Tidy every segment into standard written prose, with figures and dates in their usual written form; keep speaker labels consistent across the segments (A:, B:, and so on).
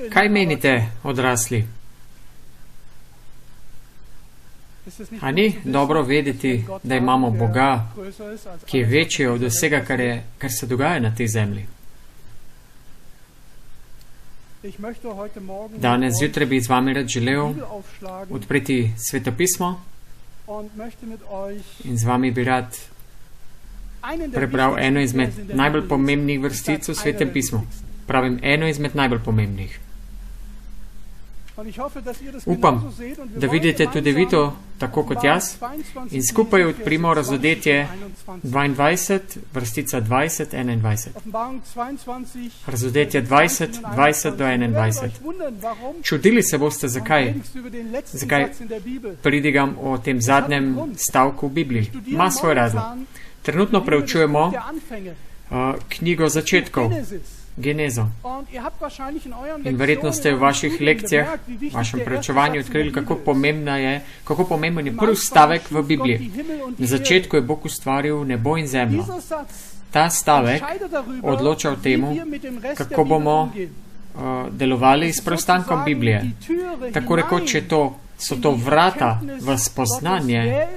A: Kaj menite, odrasli? A ni dobro vedeti, da imamo Boga, ki je večji od vsega, kar se dogaja na tej zemlji? Danes zjutraj bi z vami rad želel odpreti svetopismo in z vami bi rad prebral eno izmed najbolj pomembnih vrstic v Svetem pismu. Pravim, eno izmed najbolj pomembnih. Upam, da vidite tudi vi to, tako kot jaz, in skupaj odprimo Razodetje 22, vrstica 20, 21. Razodetje 20, 20 do 21. Čudili se boste, zakaj pridigam o tem zadnjem stavku v Bibliji. Ima svoj razlog. Trenutno preučujemo knjigo začetkov, Genezo. In verjetno ste v vaših lekcijah, v vašem preučevanju odkrili, kako pomemben je prvi stavek v Bibliji. Na začetku je Bog ustvaril nebo in zemljo. Ta stavek odloča o tem, kako bomo delovali s preostankom Biblije. Tako rekoč so to vrata v spoznanje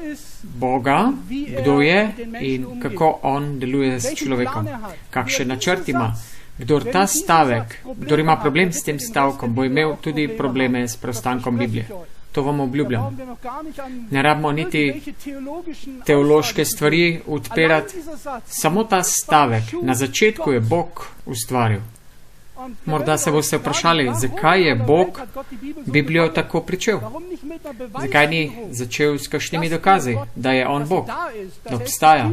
A: Boga, kdo je in kako on deluje s človekom, kakšen načrt ima. Kdor ima problem s tem stavkom, bo imel tudi probleme s preostankom Biblije. To vam obljubljam. Ne rabimo niti teološke stvari odpirati. Samo ta stavek. Na začetku je Bog ustvaril. Morda se boste vprašali, zakaj je Bog Biblijo tako pričel? Zakaj ni začel s kakšnimi dokazi, da je on Bog, da obstaja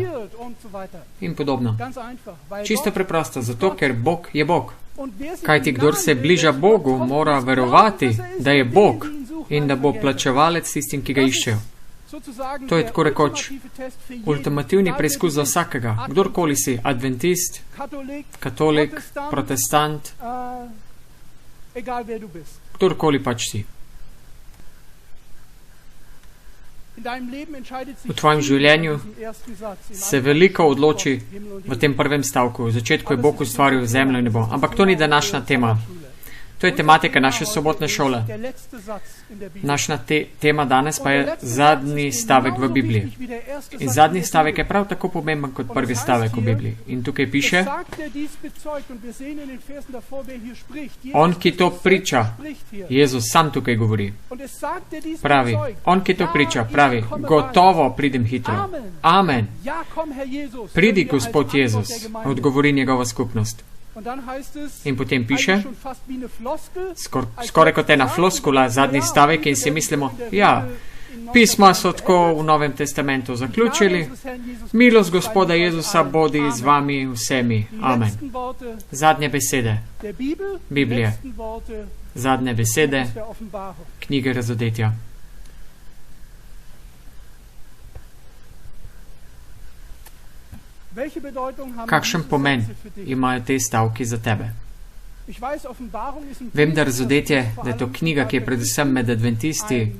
A: in podobno. Čisto preprosto, zato ker Bog je Bog. Kajti kdor se bliža Bogu, mora verovati, da je Bog in da bo plačevalec tistim, ki ga iščejo. To je tako rekoč ultimativni preizkus za vsakega. Kdorkoli si, adventist, katolik, protestant, kdorkoli pač si. V tvojem življenju se veliko odloči v tem prvem stavku. V začetku je Bog ustvaril zemljo in nebo. Ampak to ni današnja tema. To je tematika naše sobotne šole. Naša tema danes pa je zadnji stavek v Bibliji. In zadnji stavek je prav tako pomemben kot prvi stavek v Bibliji. In tukaj piše, on, ki to priča, Jezus sam tukaj govori, pravi, on, ki to priča, pravi, gotovo pridem hitro. Amen. Pridi, Gospod Jezus, odgovori njegova skupnost. In potem piše, skoraj kot ena floskula, zadnji stavek in si mislimo, ja, pisma so tako v Novem testamentu zaključili, milost Gospoda Jezusa bodi z vami vsemi. Amen. Zadnje besede Biblije, zadnje besede knjige Razodetja. Kakšen pomen imajo te stavki za tebe? Vem, da Razodetje, da je to knjiga, ki je predvsem med adventisti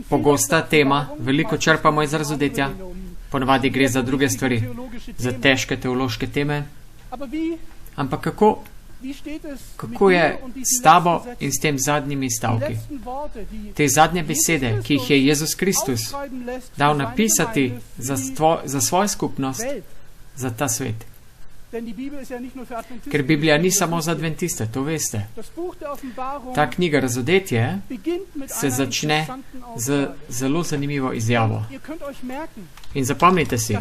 A: pogosta tema, veliko črpamo iz Razodetja, ponavadi gre za druge stvari, za težke teološke teme, ampak kako je s tabo in s tem zadnjimi stavki? Te zadnje besede, ki jih je Jezus Kristus dal napisati za svojo skupnost, za ta svet. Ker Biblija ni samo za adventiste, to veste. Ta knjiga Razodetje se začne z zelo zanimivo izjavo. In zapomnite si,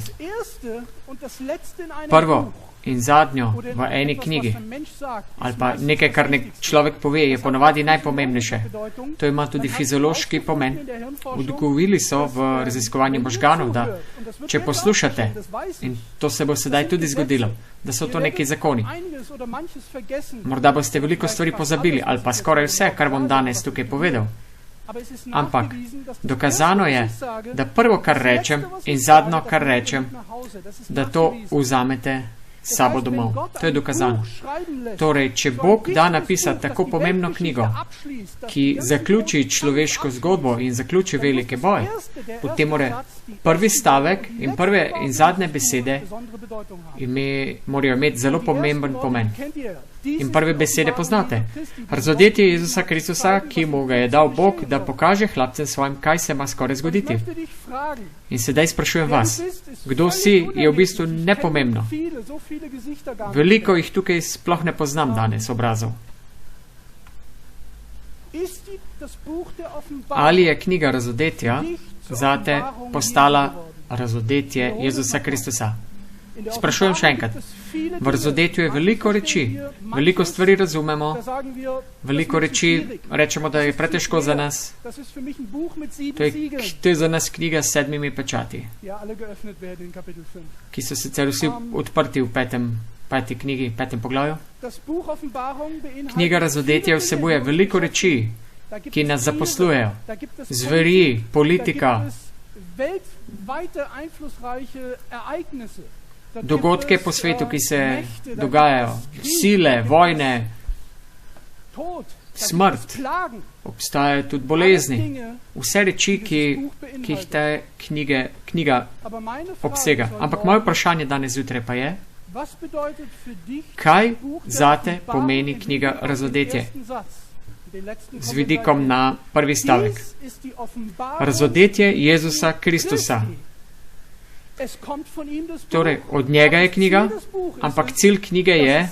A: prvo in zadnjo v eni knjigi, ali pa nekaj, kar človek pove, je ponavadi najpomembnejše. To ima tudi fiziološki pomen. Ugotovili so v raziskovanju možganov, da če poslušate, in to se bo sedaj tudi zgodilo, da so to neki zakoni. Morda boste veliko stvari pozabili, ali pa skoraj vse, kar bom danes tukaj povedal. Ampak dokazano je, da prvo, kar rečem, in zadnjo, kar rečem, da to vzamete sabo domov. To je dokazano. Torej, če Bog da napisati tako pomembno knjigo, ki zaključi človeško zgodbo in zaključi velike boje, potem mora prvi stavek in prve in zadnje besede morajo imeti zelo pomemben pomen. In prve besede poznate. Razodetje Jezusa Kristusa, ki mu ga je dal Bog, da pokaže hlapcem svojim, kaj se ima skoraj zgoditi. In sedaj sprašujem vas, kdo si, je v bistvu nepomembno. Veliko jih tukaj sploh ne poznam danes obrazov. Ali je knjiga razodetja zate postala razodetje Jezusa Kristusa? Sprašujem še enkrat. V razodetju je veliko reči, veliko stvari razumemo, veliko reči rečemo, da je pretežko za nas. To je za nas knjiga s 7 pečati, ki so sicer vsi odprti v 5. knjigi, 5. poglavju. Knjiga razodetja vsebuje veliko reči, ki nas zaposlujejo. Zveri, politika, dogodke po svetu, ki se dogajajo, sile, vojne, smrt, obstajajo tudi bolezni. Vse reči, ki jih ta knjiga obsega. Ampak moje vprašanje danes zjutraj pa je, kaj zate pomeni knjiga razodetje? Z vidikom na prvi stavek. Razodetje Jezusa Kristusa. Torej, od njega je knjiga, ampak cilj knjige je,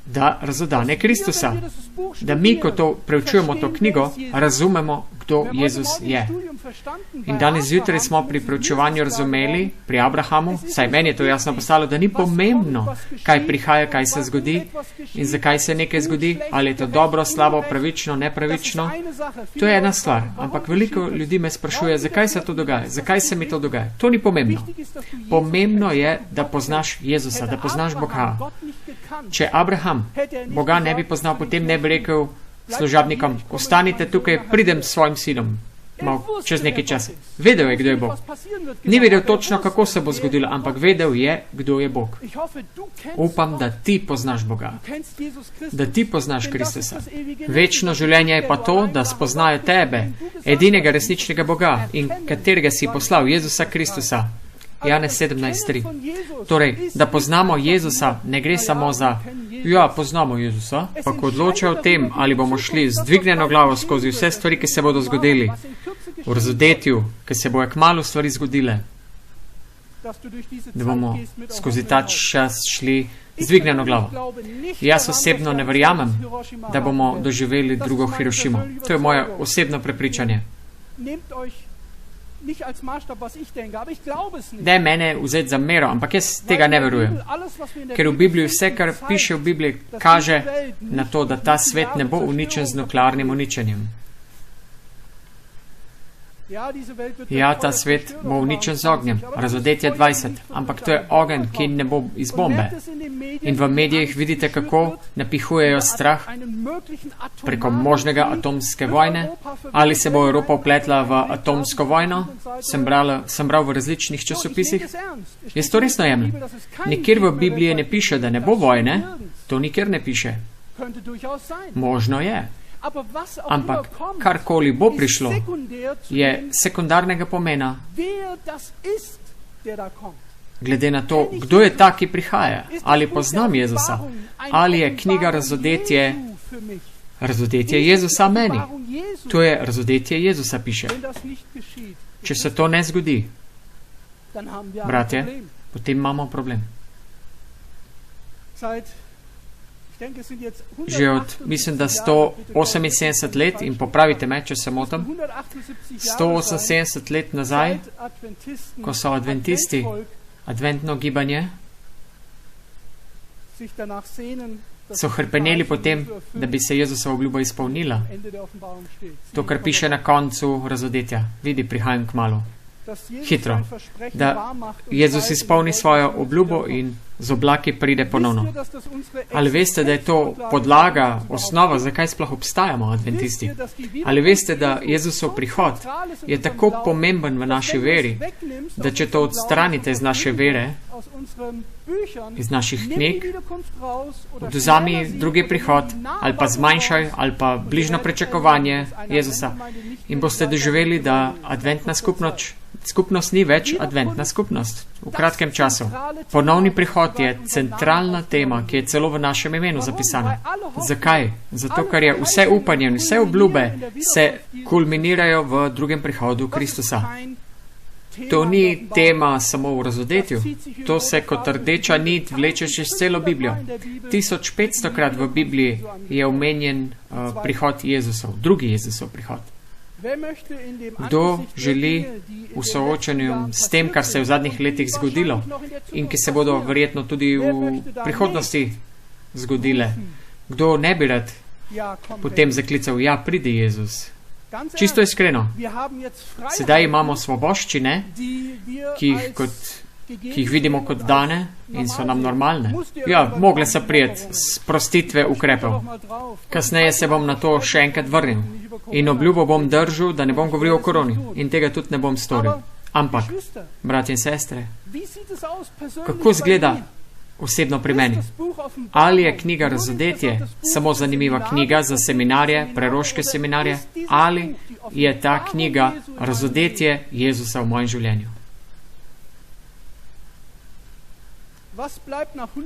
A: da razodane Kristusa. Da mi, ko to preučujemo to knjigo, razumemo, kdo Jezus je. In danes zjutraj smo pri preučevanju razumeli, pri Abrahamu, saj meni je to jasno postalo, da ni pomembno, kaj prihaja, kaj se zgodi in zakaj se nekaj zgodi, ali je to dobro, slabo, pravično, nepravično. To je ena stvar, ampak veliko ljudi me sprašuje, zakaj se to dogaja, zakaj se mi to dogaja. To ni pomembno. Pomembno je, da poznaš Jezusa, da poznaš Boga. Če Abraham Boga ne bi poznal, potem ne bi rekel služabnikom, ostanite tukaj, pridem s svojim sinom. Čez nekaj časa. Vedel je, kdo je Bog. Ni vedel točno, kako se bo zgodilo, ampak vedel je, kdo je Bog. Upam, da ti poznaš Boga. Da ti poznaš Kristusa. Večno življenje je pa to, da spoznajo tebe, edinega resničnega Boga in katerega si poslal, Jezusa Kristusa. Janez 17:3. Torej, da poznamo Jezusa, ne gre samo za, poznamo Jezusa, pa ko odločajo o tem, ali bomo šli z dvignjeno glavo skozi vse stvari, ki se bodo zgodili, v razodetju, ki se bojo kmalu stvari zgodile, da bomo skozi ta čas šli z dvignjeno glavo. Jaz osebno ne verjamem, da bomo doživeli drugo Hirošimo. To je moje osebno prepričanje. Ne mene vzeti za mero, ampak jaz tega ne verujem. Ker v Bibliji vse, kar piše v Bibliji, kaže na to, da ta svet ne bo uničen z nuklearnim uničenjem. Ja, ta svet bo uničen z ognjem. Razodetje 20. Ampak to je ogenj, ki ne bo iz bombe. In v medijih vidite, kako napihujejo strah preko možnega atomske vojne. Ali se bo Evropa upletla v atomsko vojno? Sem bral v različnih časopisih. Jaz to resno jemljem. Nikjer v Bibliji ne piše, da ne bo vojne. To nikjer ne piše. Možno je. Ampak karkoli bo prišlo, je sekundarnega pomena. Glede na to, kdo je ta, ki prihaja, ali poznam Jezusa, ali je knjiga razodetje Jezusa meni. To je razodetje Jezusa, piše. Če se to ne zgodi, bratje, potem imamo problem. Že od, mislim, da 178 let, in popravite me, če se motim, 178 let nazaj, ko so adventisti, adventno gibanje, so hrpeneli potem, da bi se Jezusova obljuba izpolnila. To, kar piše na koncu razodetja. Vidi, prihajam kmalu. Hitro. Da Jezus izpolni svojo obljubo in z oblaki pride ponovno. Ali veste, da je to podlaga, osnova, zakaj sploh obstajamo, adventisti? Ali veste, da Jezusov prihod je tako pomemben v naši veri, da če to odstranite iz naše vere, iz naših knjig, odvzami drugi prihod, ali pa zmanjšaj, ali pa bližno pričakovanje Jezusa. In boste doživeli, da adventna skupnost ni več adventna skupnost. V kratkem času. Ponovni prihod je centralna tema, ki je celo v našem imenu zapisana. Zakaj? Zato, ker je vse upanje in vse obljube se kulminirajo v drugem prihodu Kristusa. To ni tema samo v razodetju. To se kot rdeča nit vleče čez celo Biblijo. 1500krat v Bibliji je omenjen prihod Jezusov, drugi Jezusov prihod. Kdo želi v soočanju s tem, kar se je v zadnjih letih zgodilo in ki se bodo verjetno tudi v prihodnosti zgodile? Kdo ne bi rad potem zaklical, ja, pridi Jezus? Čisto iskreno. Sedaj imamo svoboščine, ki jih vidimo kot dane in so nam normalne. Ja, mogle so prijeti sprostitve ukrepov. Kasneje se bom na to še enkrat vrnil. In obljubo bom držal, da ne bom govoril o koroni. In tega tudi ne bom storil. Ampak, bratje in sestre, kako izgleda osebno pri meni? Ali je knjiga Razodetje samo zanimiva knjiga za seminarje, preroške seminarje, ali je ta knjiga Razodetje Jezusa v mojem življenju?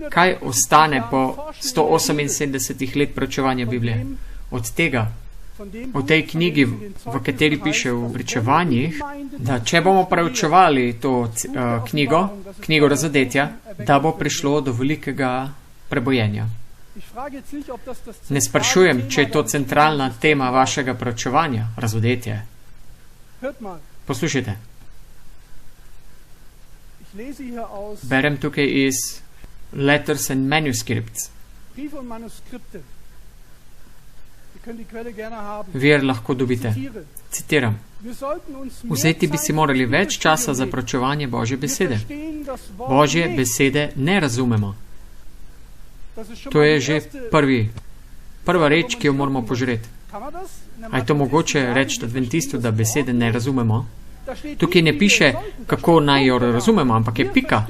A: Kaj ostane po 178 let preučevanja Biblije? Od tega, v tej knjigi, v kateri piše v pričevanjih, da če bomo preučevali to knjigo Razodetja, da bo prišlo do velikega prebojenja. Ne sprašujem, če je to centralna tema vašega preučevanja, Razodetje. Poslušajte. Berem tukaj iz Letters and Manuscripts. Vir lahko dobite. Citiram. Vzeti bi si morali več časa za preučevanje Božje besede. Božje besede ne razumemo. To je že prva reč, ki jo moramo požreti. A je to mogoče reči adventistu, da besede ne razumemo? Tukaj ne piše, kako naj jo razumemo, ampak je pika.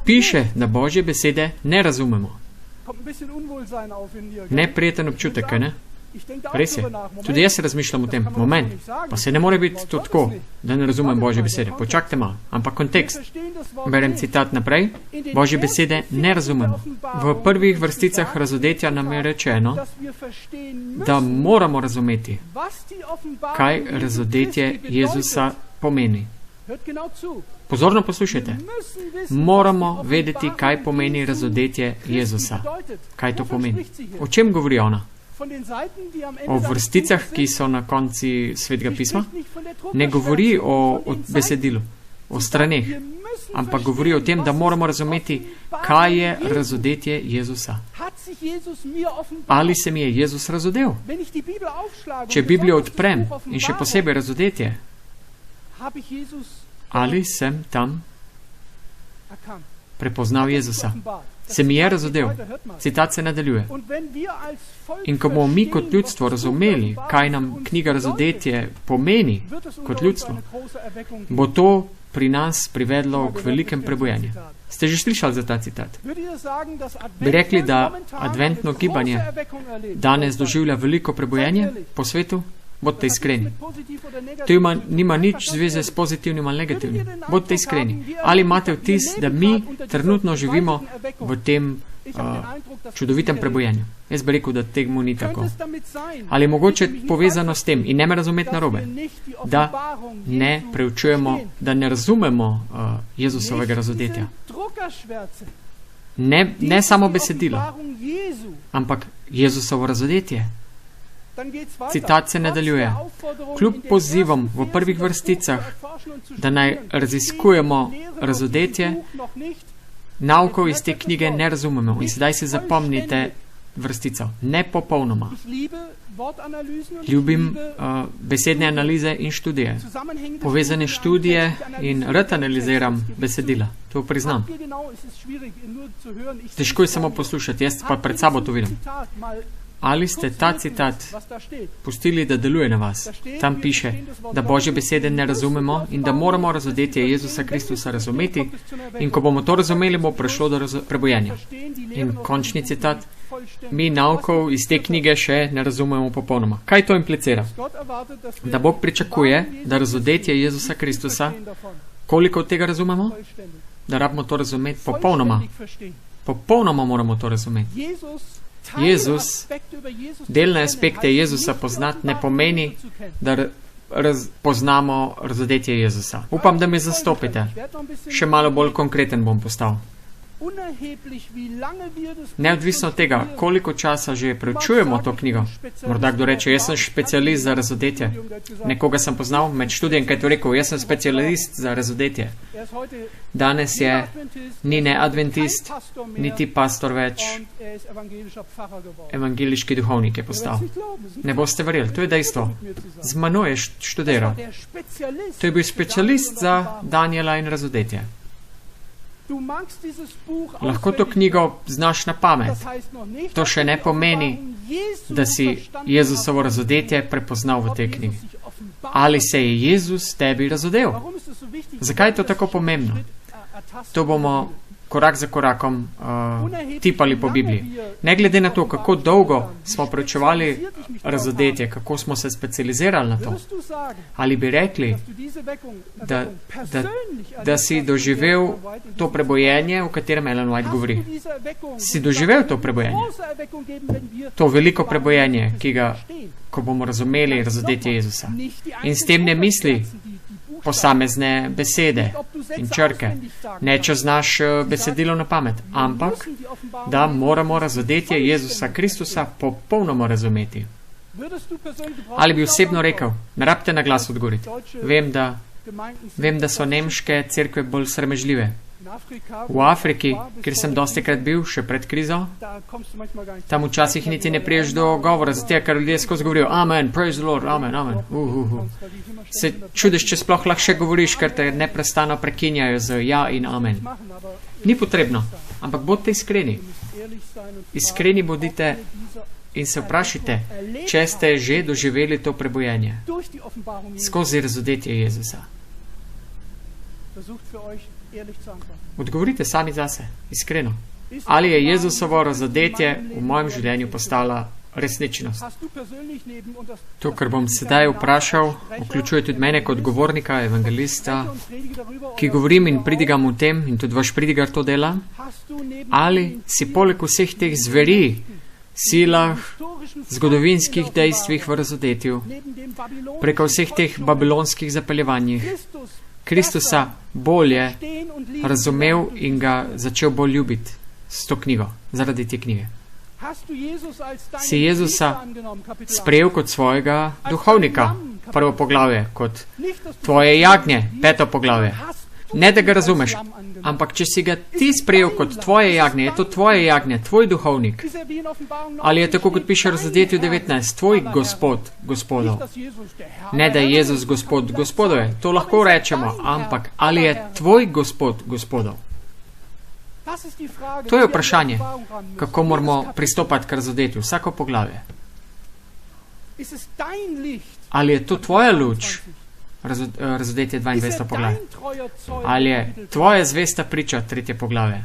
A: Piše, da Božje besede ne razumemo. Neprijeten občutek, ne? Res je. Tudi jaz razmišljam o tem. Moment. Pa se ne more biti to tako, da ne razumem Božje besede. Počakajte malo. Ampak kontekst. Berem citat naprej. Božje besede ne razumemo. V prvih vrsticah Razodetja nam je rečeno, da moramo razumeti, kaj razodetje Jezusa pomeni. Pozorno poslušajte. Moramo vedeti, kaj pomeni razodetje Jezusa. Kaj to pomeni? O čem govori ona? O vrsticah, ki so na konci Svetega pisma? Ne govori o besedilu, o straneh, ampak govori o tem, da moramo razumeti, kaj je razodetje Jezusa. Ali se mi je Jezus razodel? Če Biblijo odprem in še posebej razodetje, ali sem tam prepoznal Jezusa? Se mi je razodel. Citat se nadaljuje. In ko bomo mi kot ljudstvo razumeli, kaj nam knjiga Razodetje pomeni kot ljudstvo, bo to pri nas privedlo k velikem prebojenju. Ste že slišali za ta citat? Bi rekli, da adventno gibanje danes doživlja veliko prebojenje po svetu? Bodite iskreni. To nima nič zveze s pozitivnim ali negativnim. Bodite iskreni. Ali imate vtis, da mi trenutno živimo v tem čudovitem prebojenju? Jaz bi rekel, da temu ni tako. Ali je mogoče povezano s tem, in ne me razumeti narobe, da ne preučujemo, da ne razumemo Jezusovega razodetja. Ne samo besedilo, ampak Jezusovo razodetje. Citat se nadaljuje. Kljub pozivom v prvih vrsticah, da naj raziskujemo razodetje, naukov iz te knjige ne razumemo. In sedaj si zapomnite vrstico. Ne popolnoma. Ljubim besedne analize in študije. Povezane študije in rad analiziram besedila. To priznam. Težko je samo poslušati, jaz pa pred sabo to vidim. Ali ste ta citat pustili, da deluje na vas? Tam piše, da Božje besede ne razumemo in da moramo razodetje Jezusa Kristusa razumeti in ko bomo to razumeli, bo prišlo do prebojenja. In končni citat, mi naukov iz te knjige še ne razumemo popolnoma. Kaj to implicira? Da Bog pričakuje, da razodetje Jezusa Kristusa, koliko od tega razumemo? Da rabimo to razumeti popolnoma. Popolnoma moramo to razumeti. Jezus, delne aspekte Jezusa poznati ne pomeni, da poznamo razodetje Jezusa. Upam, da me zastopite. Še malo bolj konkreten bom postal. Neodvisno od tega, koliko časa že preučujemo to knjigo. Morda kdo reče, jaz sem specialist za razodetje. Nekoga sem poznal med študijem, kaj je to rekel, jaz sem specialist za razodetje. Danes ni ne adventist, niti pastor več, evangeliški duhovnik je postal. Ne boste verjeli, to je dejstvo. Z menoj je študiral. To je bil specialist za Daniela in razodetje. Lahko to knjigo znaš na pamet. To še ne pomeni, da si Jezusovo razodetje prepoznal v tej knjigi. Ali se je Jezus tebi razodel? Zakaj je to tako pomembno? To bomo korak za korakom tipali po Bibliji. Ne glede na to, kako dolgo smo preučevali razodetje, kako smo se specializirali na to, ali bi rekli, da si doživel to prebojenje, o katerem Ellen White govori. Si doživel to prebojenje? To veliko prebojenje, ki ga, ko bomo razumeli razodetje Jezusa. In s tem ne misli posamezne besede in črke. Ne, če znaš besedilo na pamet, ampak da moramo razodetje Jezusa Kristusa popolnoma razumeti. Ali bi osebno rekel, ne rabite na glas odgovoriti. Vem, da so nemške cerkve bolj sramežljive. V Afriki, kjer sem dostikrat bil, še pred krizo, tam včasih niti ne priješ do govora, zato ker ljudje skozi govorijo Amen, praise the Lord, Amen, Amen. Se čudiš, če sploh lahko še govoriš, ker te neprestano prekinjajo z ja in Amen. Ni potrebno, ampak bodite iskreni. Iskreni bodite in se vprašajte, če ste že doživeli to prebojenje skozi razodetje Jezusa. Odgovorite sami zase, iskreno. Ali je Jezusovo razodetje v mojem življenju postala resničnost? To, kar bom sedaj vprašal, vključuje tudi mene kot govornika, evangelista, ki govorim in pridigam v tem, in tudi vaš pridigar to dela. Ali si poleg vseh teh zveri, silah, zgodovinskih dejstvih v razodetju, preko vseh teh babilonskih zapeljevanjih, Kristusa bolje razumel in ga začel bolj ljubiti s to knjigo, zaradi te knjige. Si Jezusa sprejel kot svojega duhovnika, prvo poglavje, kot tvoje jagnje, peto poglavje. Ne, da ga razumeš, ampak če si ga ti sprejel kot tvoje jagnje, je to tvoje jagnje, tvoj duhovnik. Ali je tako, kot piše v razodetju 19, tvoj gospod, gospodov. Ne, da je Jezus gospod, gospodov je, to lahko rečemo, ampak ali je tvoj gospod, gospodov? To je vprašanje, kako moramo pristopati k razodetju, vsako poglavje. Ali je to tvoja luč? Razodetje 22. poglavje. Ali je tvoja zvesta priča 3. poglavje?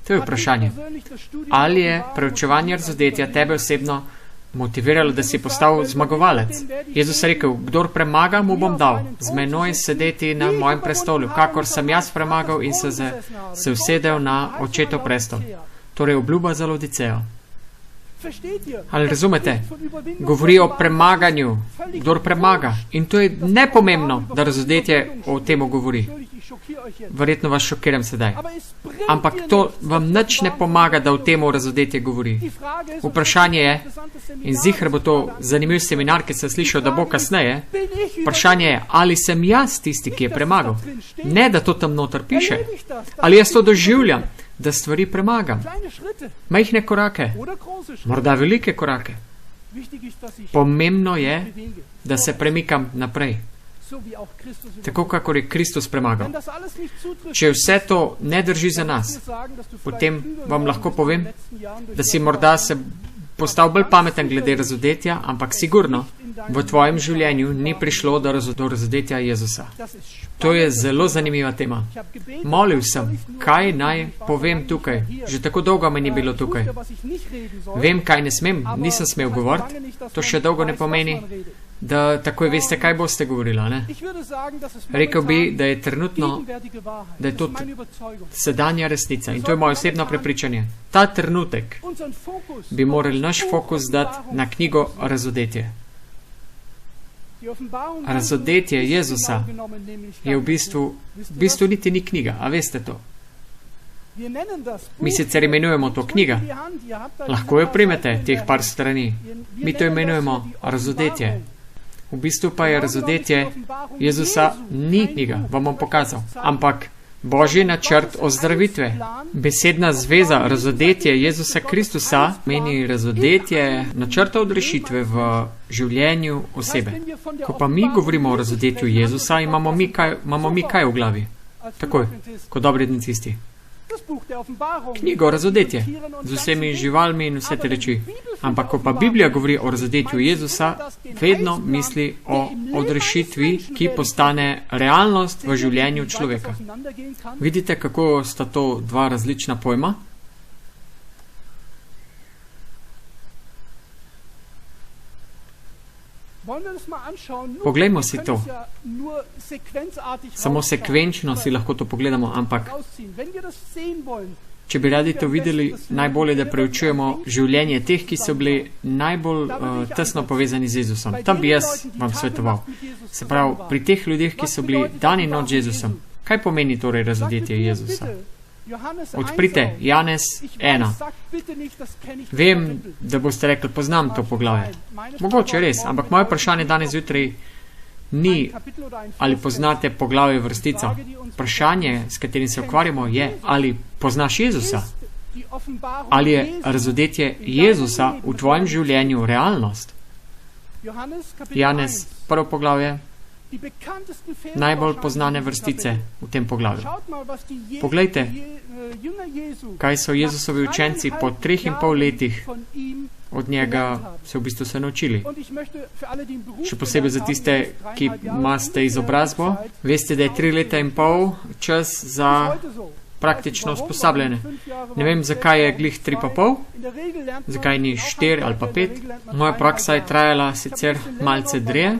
A: To je vprašanje. Ali je preučevanje razodetja tebe osebno motiviralo, da si postal zmagovalec? Jezus je rekel, kdor premaga, mu bom dal z menoj sedeti na mojem prestolu, kakor sem jaz premagal in se usedel na očetov prestol. Torej obljuba za Laodicejo. Ali razumete? Govori o premaganju, kdor premaga. In to je nepomembno, da razodetje o tem govori. Verjetno vas šokiram sedaj. Ampak to vam nič ne pomaga, da o tem razodetje govori. Vprašanje je, in ziher bo to zanimiv seminar, ki sem slišal, da bo kasneje, vprašanje je, ali sem jaz tisti, ki je premagal. Ne, da to tam noter piše. Ali jaz to doživljam, da stvari premagam. Majhne korake, morda velike korake. Pomembno je, da se premikam naprej. tako kakor je Kristus premagal. Če vse to ne drži za nas, potem vam lahko povem, da si morda se postal bolj pameten glede razodetja, ampak sigurno v tvojem življenju ni prišlo do razodetja Jezusa. To je zelo zanimiva tema. Molil sem, kaj naj povem tukaj. Že tako dolgo me ni bilo tukaj. Vem, kaj ne smem, nisem smel govoriti. To še dolgo ne pomeni, da takoj veste, kaj boste govorila. Ne? Rekel bi, da je trenutno, da je to sedanja resnica. In to je moje osebno prepričanje. Ta trenutek bi morali naš fokus dati na knjigo Razodetje. Razodetje Jezusa je v bistvu niti ni knjiga, a veste to? Mi sicer imenujemo to knjiga. Lahko jo primete, teh par strani. Mi to imenujemo Razodetje. V bistvu pa je razodetje Jezusa ni knjiga, vam bom pokazal, ampak Božji načrt ozdravitve. Besedna zveza razodetje Jezusa Kristusa meni razodetje načrta odrešitve v življenju osebe. Ko pa mi govorimo o razodetju Jezusa, imamo mi kaj v glavi? Takoj, kot dobri adventisti. Knjigo Razodetje z vsemi živalmi in vse te reči. Ampak ko pa Biblija govori o razodetju Jezusa, vedno misli o odrešitvi, ki postane realnost v življenju človeka. Vidite, kako sta to dva različna pojma? Poglejmo si to. Samo sekvenčno si lahko to pogledamo, ampak če bi radi to videli, najbolje, da preučujemo življenje teh, ki so bili najbolj tesno povezani z Jezusom. Tam bi jaz vam svetoval. Se pravi, pri teh ljudeh, ki so bili dan in noč z Jezusom. Kaj pomeni torej razodetje Jezusa? Odprite Janez 1. Vem, da boste rekli, poznam to poglavje. Mogoče res, ampak moje vprašanje danes zjutraj ni, ali poznate poglavje vrstica. Vprašanje, s katerim se ukvarjamo, je, ali poznaš Jezusa? Ali je razodetje Jezusa v tvojem življenju realnost? Janez, prvo poglavje, najbolj poznane vrstice v tem poglavju. Poglejte, kaj so Jezusovi učenci po 3,5 letih od njega se v bistvu se naučili. Še posebej za tiste, ki imate izobrazbo, veste, da je 3,5 leta čas za praktično usposabljanje. Ne vem, zakaj je glih 3,5, zakaj ni 4 ali pa 5. Moja praksa je trajala sicer malce dlje,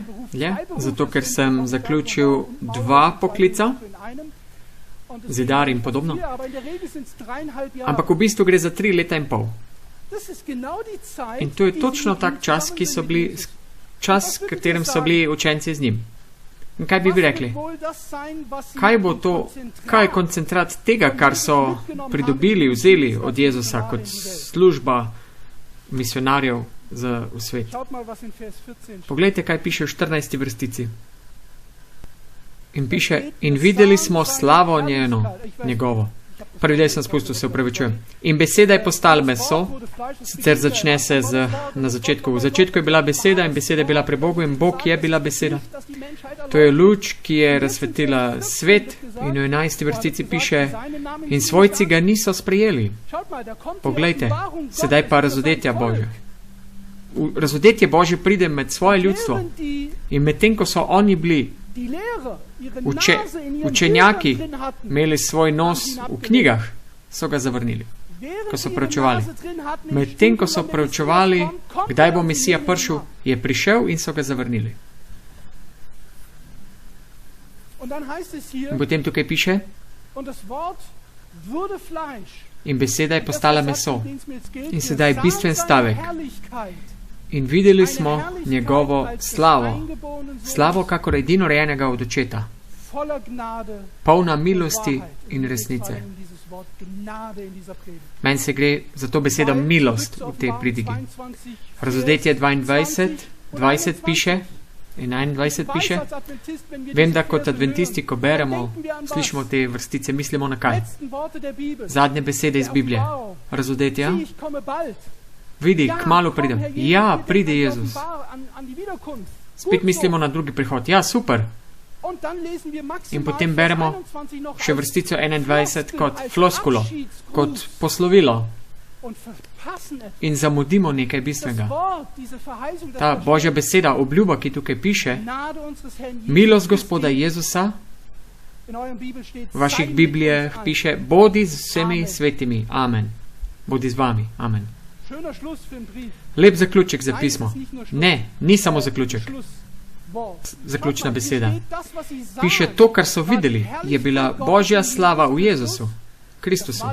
A: zato ker sem zaključil 2 poklica, zidar in podobno. Ampak v bistvu gre za 3,5 leta. In to je točno tak čas, čas, v katerem so bili učenci z njim. In kaj bi rekli? Kaj bo to, kaj je koncentrat tega, kar so pridobili, vzeli od Jezusa kot služba misionarjev v svet? Poglejte, kaj piše v 14. vrstici. In piše, in videli smo slavo njegovo. Prvi del sem spustil, se upravičujem. In beseda je postala meso, sicer začne se na začetku. V začetku je bila beseda in beseda je bila pri Bogu in Bog je bila beseda. To je luč, ki je razsvetila svet in v 11. vrstici piše, in svojci ga niso sprejeli. Poglejte, sedaj pa razodetja Božja. Razodetje Božje pride med svoje ljudstvo in medtem, ko so oni bili učenjaki imeli svoj nos v knjigah, so ga zavrnili, ko so preučevali. Medtem, ko so preučevali, kdaj bo Mesija prišel, je prišel in so ga zavrnili. In potem tukaj piše, in beseda je postala meso. In sedaj bistven stavek. In videli smo njegovo slavo, slavo kakor edinorojenega od očeta, polna milosti in resnice. Meni se gre za to besedo milost v tej pridigi. Razodetje 20 piše in 21 piše. Vem, da kot adventisti, ko beremo, slišimo te vrstice, mislimo na kaj? Zadnje besede iz Biblije. Razodetja. Vidi, kmalu pridem. Ja, pride Jezus. Spet mislimo na drugi prihod. Ja, super. In potem beremo še vrstico 21 kot floskulo, kot poslovilo. In zamudimo nekaj bistvenega. Ta Božja beseda, obljuba, ki tukaj piše, milost Gospoda Jezusa, v vaših Biblijah piše, bodi z vsemi svetimi. Amen. Bodi z vami. Amen. Lep zaključek za pismo. Ne, ni samo zaključek. Zaključna beseda. Piše to, kar so videli, je bila Božja slava v Jezusu, Kristusu.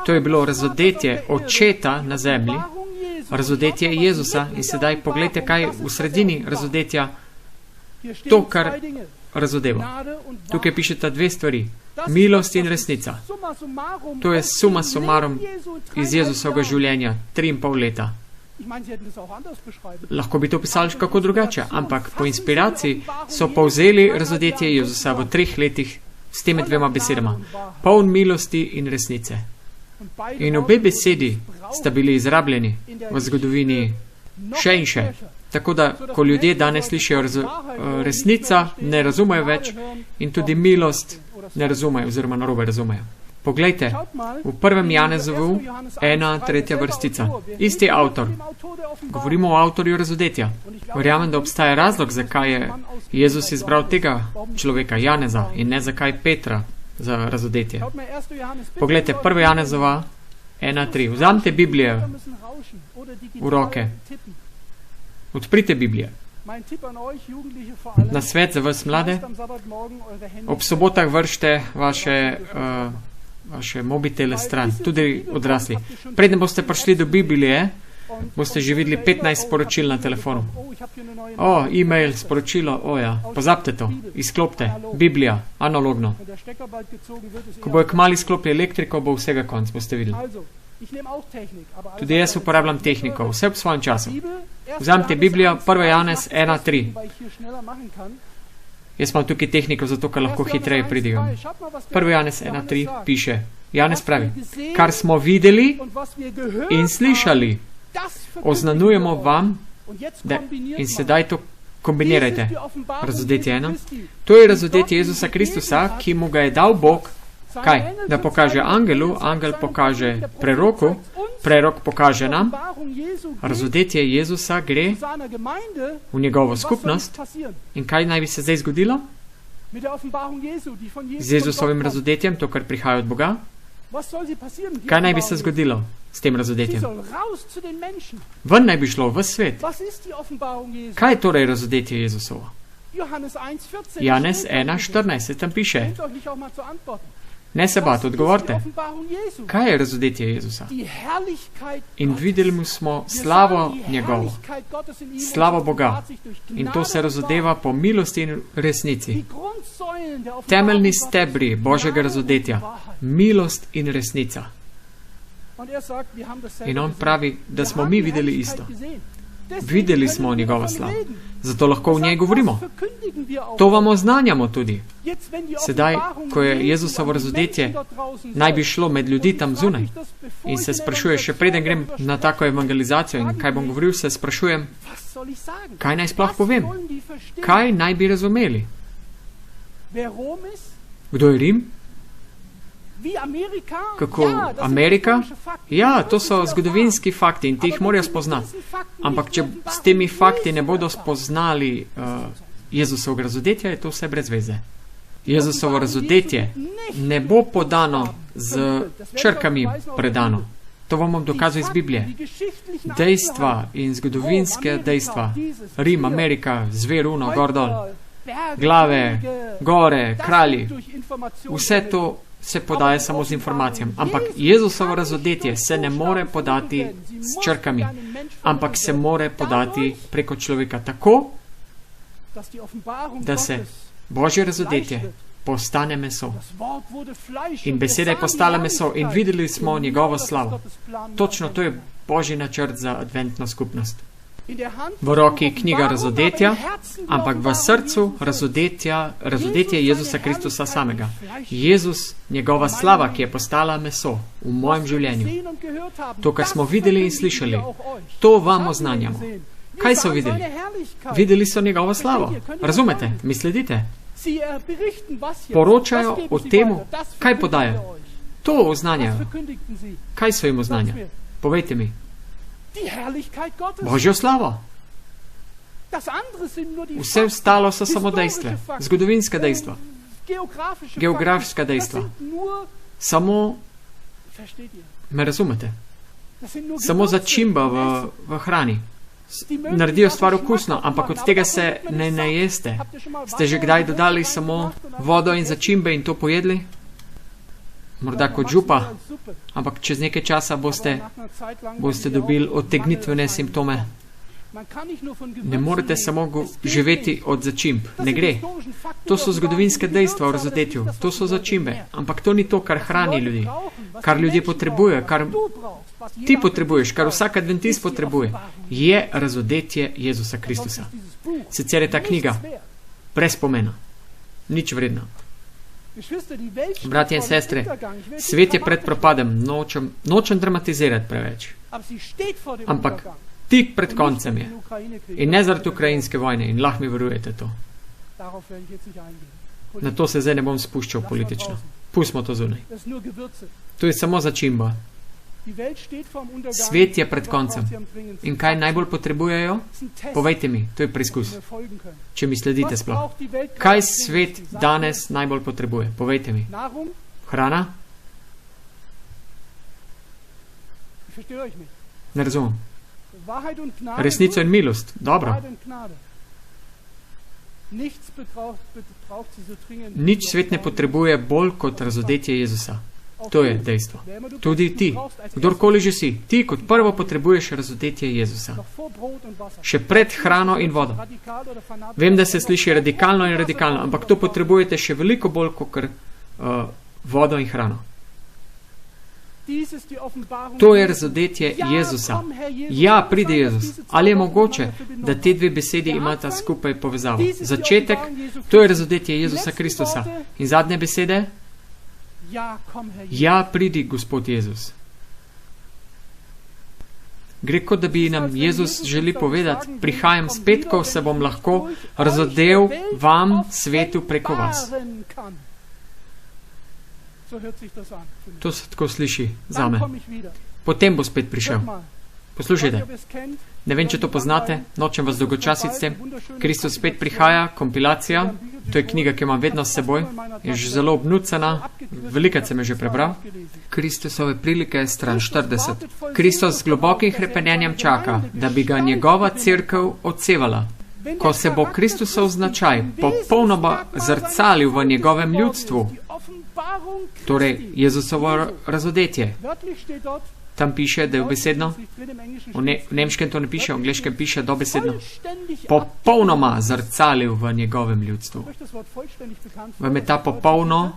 A: To je bilo razodetje očeta na zemlji, razodetje Jezusa in sedaj pogledajte, kaj v sredini razodetja, to, kar razodeva. Tukaj pišeta dve stvari. Milost in resnica. To je suma summarum iz Jezusovega življenja, 3,5 leta. Lahko bi to pisali kako drugače, ampak po inspiraciji so povzeli razodetje Jezusa v 3 letih s temi dvema besedama. Poln milosti in resnice. In obe besedi sta bili izrabljeni v zgodovini še in še. Tako da, ko ljudje danes slišijo resnica, ne razumejo več in tudi milost ne razumejo oziroma narobe razumejo. Poglejte, v 1. Janezovu 1,3 vrstica. Isti avtor. Govorimo o avtorju razodetja. Verjamem, da obstaja razlog, zakaj je Jezus izbral tega človeka, Janeza, in ne zakaj Petra za razodetje. Poglejte, 1. Janezova 1,3. Vzamite Biblijo v roke. Odprite Biblijo. Na svet za vas mlade. Ob sobotah vršite vaše mobitele stran, tudi odrasli. Preden boste prišli do Biblije, boste že videli 15 sporočil na telefonu. E-mail, sporočilo, pozabite to, izklopite, Biblija, analogno. Ko bojo kmalo izklopili elektriko, bo vsega konc, boste videli. Tudi jaz uporabljam tehniko, vse v svojem času. Vzamite Biblijo, 1. Janez 1,3. Jaz imam tukaj tehniko, zato ker lahko hitreje pridigam. 1. Janez 1,3 piše, Janez pravi, kar smo videli in slišali, oznanujemo vam, in sedaj to kombinirajte. Razodetje 1. To je razodetje Jezusa Kristusa, ki mu ga je dal Bog. Kaj? Da pokaže angelu, angel pokaže preroku, prerok pokaže nam, razodetje Jezusa gre v njegovo skupnost. In kaj naj bi se zdaj zgodilo? Z Jezusovim razodetjem, to, kar prihaja od Boga. Kaj naj bi se zgodilo s tem razodetjem? Ven naj bi šlo v svet. Kaj je torej razodetje Jezusovo? Janez 1,14 se tam piše. Ne se bati, odgovorite. Kaj je razodetje Jezusa? In videli smo slavo njegovo, slavo Boga. In to se razodeva po milosti in resnici. Temeljni stebri Božjega razodetja, milost in resnica. In on pravi, da smo mi videli isto. Videli smo njegovo slavo. Zato lahko v njej govorimo. To vam oznanjamo tudi. Sedaj, ko je Jezusovo razodetje, naj bi šlo med ljudi tam zunaj. In se sprašuje, še preden grem na tako evangelizacijo in kaj bom govoril, se sprašujem, kaj naj sploh povem? Kaj naj bi razumeli? Kdo je Rim? Kako Amerika? Ja, to so zgodovinski fakti in ti jih morajo spoznati. Ampak če s temi fakti ne bodo spoznali Jezusovog razodetja, je to vse brez veze. Jezusovo razodetje ne bo podano z črkami predano. To vam bom dokazal iz Biblije. Dejstva in zgodovinske dejstva. Rim, Amerika, zver, uno, gor dol. Glave, gore, kralji. Vse to se podaja samo z informacijami. Ampak Jezusovo razodetje se ne more podati s črkami, ampak se more podati preko človeka tako, da se Božje razodetje postane meso. In beseda je postala meso in videli smo njegovo slavo. Točno to je Božji načrt za adventno skupnost. V roki knjiga razodetja, ampak v srcu razodetje Jezusa Kristusa samega. Jezus, njegova slava, ki je postala meso v mojem življenju. To, kar smo videli in slišali, to vam oznanjamo. Kaj so videli? Videli so njegovo slavo. Razumete? Mi sledite? Poročajo o tem, kaj podajo. To oznanjajo. Kaj so jim oznanja? Povejte mi. Božjo slavo. Vse ostalo so samo dejstva, zgodovinska dejstva, geografska dejstva. Samo, me razumete, samo začimba v hrani. Naredijo stvar okusno, ampak od tega se ne najeste. Ste že kdaj dodali samo vodo in začimbe in to pojedli? Morda kot župa, ampak čez nekaj časa boste dobili odtegnitvene simptome. Ne morete samo živeti od začimb. Ne gre. To so zgodovinske dejstva o razodetju. To so začimbe. Ampak to ni to, kar hrani ljudi. Kar ljudje potrebujejo, kar ti potrebuješ, kar vsak adventist potrebuje, je razodetje Jezusa Kristusa. Sicer je ta knjiga brez pomena. Nič vredna. Bratje in sestre, svet je pred propadem. Nočem dramatizirati preveč. Ampak tik pred koncem je. In ne zaradi ukrajinske vojne. In lahko mi verujete to. Na to se zdaj ne bom spuščal politično. Pustimo to zunaj. To je samo začimba. Svet je pred koncem. In kaj najbolj potrebujejo? Povejte mi, to je preizkus. Če mi sledite sploh. Kaj svet danes najbolj potrebuje? Povejte mi. Hrana? Ne razumem. Resnico in milost. Dobro. Nič svet ne potrebuje bolj kot razodetje Jezusa. To je dejstvo. Tudi ti, kdorkoli že si, ti kot prvo potrebuješ razodetje Jezusa. Še pred hrano in vodo. Vem, da se sliši radikalno in radikalno, ampak to potrebujete še veliko bolj kot vodo in hrano. To je razodetje Jezusa. Ja, pride Jezus. Ali je mogoče, da te dve besedi imata skupaj povezavo? Začetek, to je razodetje Jezusa Kristusa. In zadnje besede? Ja, pridi, Gospod Jezus. Gre kot, da bi nam Jezus želi povedati, prihajam spet, ko se bom lahko razodel vam, svetu, preko vas. To se tako sliši zame. Potem bo spet prišel. Poslušajte, ne vem, če to poznate, nočem vas dolgočasiti s tem. Kristus spet prihaja, kompilacija, to je knjiga, ki imam vedno s seboj, je že zelo obnucena, velikrat sem jo že prebral. Kristusove prilike, stran 40. Kristus z globokim hrepenenjem čaka, da bi ga njegova cerkev odsevala. Ko se bo Kristusov značaj popolnoma zrcalil v njegovem ljudstvu, torej Jezusovo razodetje. Tam piše, da je obesedno, v nemškem to ne piše, v angleškem piše dobesedno, popolnoma zrcalil v njegovem ljudstvu. Vam je ta popolno,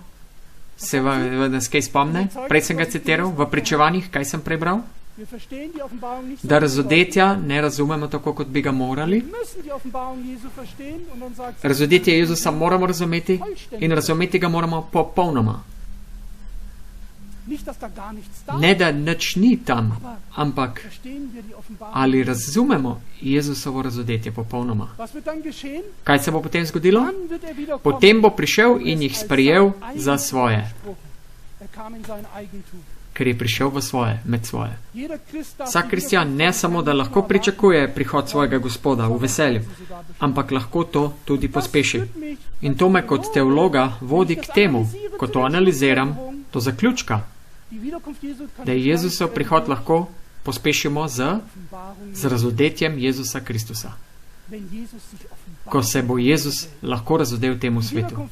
A: se vas kaj spomne? Prej sem ga citiral, v pričevanjih, kaj sem prebral? Da razodetja ne razumemo tako, kot bi ga morali. Razodetje Jezusa moramo razumeti in razumeti ga moramo popolnoma. Ne, da nič ni tam, ampak ali razumemo Jezusovo razodetje popolnoma? Kaj se bo potem zgodilo? Potem bo prišel in jih sprejel za svoje. Ker je prišel v svoje, med svoje. Vsak kristjan ne samo, da lahko pričakuje prihod svojega Gospoda v veselju, ampak lahko to tudi pospeši. In to me kot teologa vodi k temu, ko to analiziram, do zaključka, da je Jezusov prihod lahko pospešimo z razodetjem Jezusa Kristusa. Ko se bo Jezus lahko razodel temu svetu.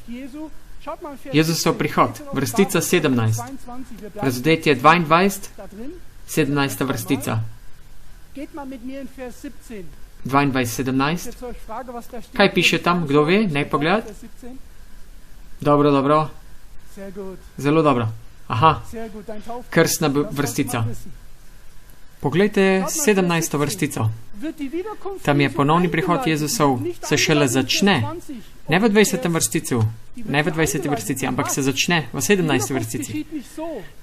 A: Jezusov prihod, vrstica 17, razodetje 22, 17. vrstica. 22:17. Kaj piše tam? Kdo ve? Naj pogled. Dobro, dobro. Zelo dobro. Aha, krstna vrstica. Poglejte 17. vrstico. Tam je ponovni prihod Jezusov, se šele začne. Ne v 20. vrsticu, ne v 20. vrstici, ampak se začne v 17. vrstici.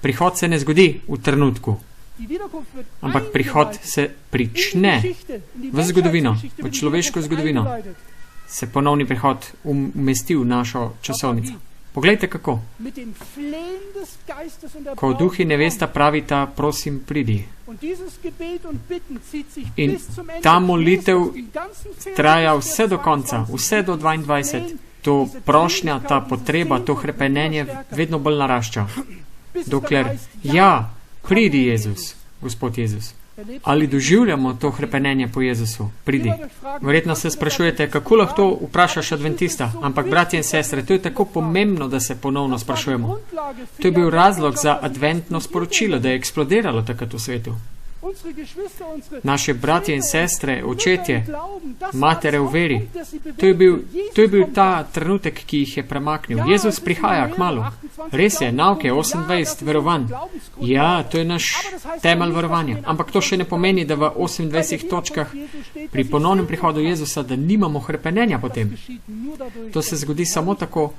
A: Prihod se ne zgodi v trenutku, ampak prihod se prične v zgodovino, v človeško zgodovino. se ponovni prihod umesti v našo časovnico. Poglejte kako. Ko duh in nevesta pravita, prosim, pridi. In ta molitev traja vse do konca, vse do 22. To prošnja, ta potreba, to hrepenenje vedno bolj narašča. Dokler, ja, pridi Jezus, Gospod Jezus. Ali doživljamo to hrepenenje po Jezusu? Pridi. Verjetno se sprašujete, kako lahko to vprašaš adventista, ampak bratje in sestre, to je tako pomembno, da se ponovno sprašujemo. To je bil razlog za adventno sporočilo, da je eksplodiralo takrat v svetu. Naše bratje in sestre, očetje, matere v veri, to je bil ta trenutek, ki jih je premaknil. Jezus prihaja kmalu. Res je, nauke 28 verovanj. Ja, to je naš temelj verovanja. Ampak to še ne pomeni, da v 28 točkah pri ponovnem prihodu Jezusa, da nimamo hrepenenja potem. To se zgodi samo tako,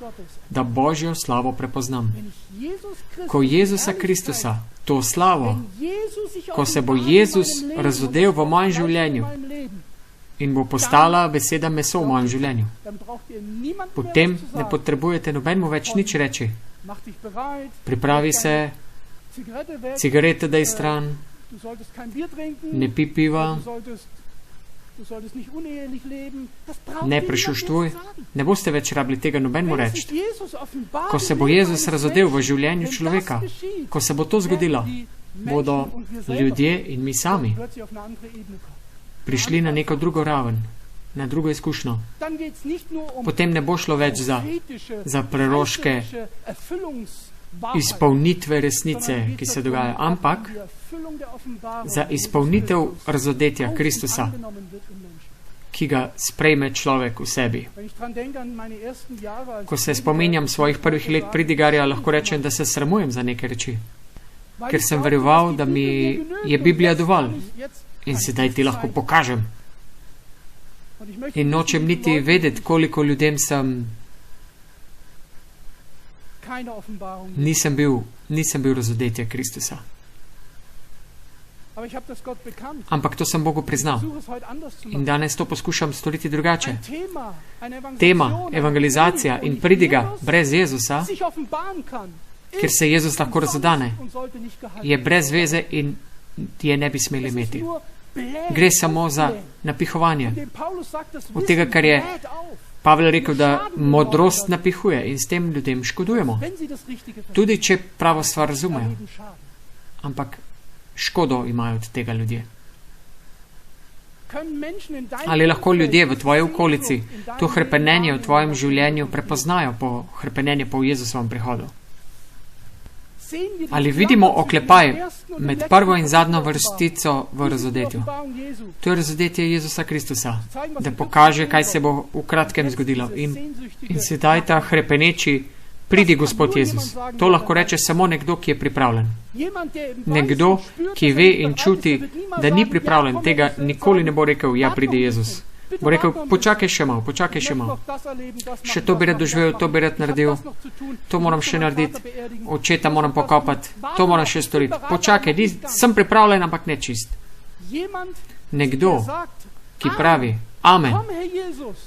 A: da Božjo slavo prepoznam. Ko Jezusa Kristusa, to slavo, ko se bo Jezus razodel v mojem življenju in bo postala beseda meso v mojem življenju, potem ne potrebujete nobenemu več nič reči. Pripravi se, cigarete daj stran, ne pi piva, ne prešuštvuj, ne boste več rabili tega nobenemu reči. Ko se bo Jezus razodel v življenju človeka, ko se bo to zgodilo, bodo ljudje in mi sami prišli na neko drugo raven, na drugo izkušnjo. Potem ne bo šlo več za preroške izpolnitve resnice, ki se dogaja, ampak za izpolnitev razodetja Kristusa, ki ga sprejme človek v sebi. Ko se spominjam svojih prvih let pridigarja, lahko rečem, da se sramujem za neke reči, ker sem veroval, da mi je Biblija dovolj in sedaj ti lahko pokažem. In nočem niti vedeti, koliko ljudem nisem bil razodetje Kristusa. Ampak to sem Bogu priznal. In danes to poskušam storiti drugače. Tema, evangelizacija in pridiga brez Jezusa, ker se Jezus lahko razodane, je brez veze in je ne bi smeli imeti. Gre samo za napihovanje. Od tega, kar je Pavel rekel, da modrost napihuje in s tem ljudem škodujemo. Tudi, če pravo stvar razumejo. Ampak škodo imajo od tega ljudje. Ali lahko ljudje v tvoji okolici to hrepenenje v tvojem življenju prepoznajo po hrepenenje po Jezusovem prihodu? Ali vidimo oklepaj med prvo in zadnjo vrstico v razodetju? To je razodetje Jezusa Kristusa, da pokaže, kaj se bo v kratkem zgodilo. In sedaj ta hrepeneči, pridi Gospod Jezus. To lahko reče samo nekdo, ki je pripravljen. Nekdo, ki ve in čuti, da ni pripravljen, tega nikoli ne bo rekel, ja, pridi Jezus. Bo rekel, počakaj še malo. Še to bi rad doživel, to bi rad naredil, to moram še narediti, očeta moram pokopati, to moram še storiti. Počakaj, sem pripravljen, ampak ne čist. Nekdo, ki pravi, amen,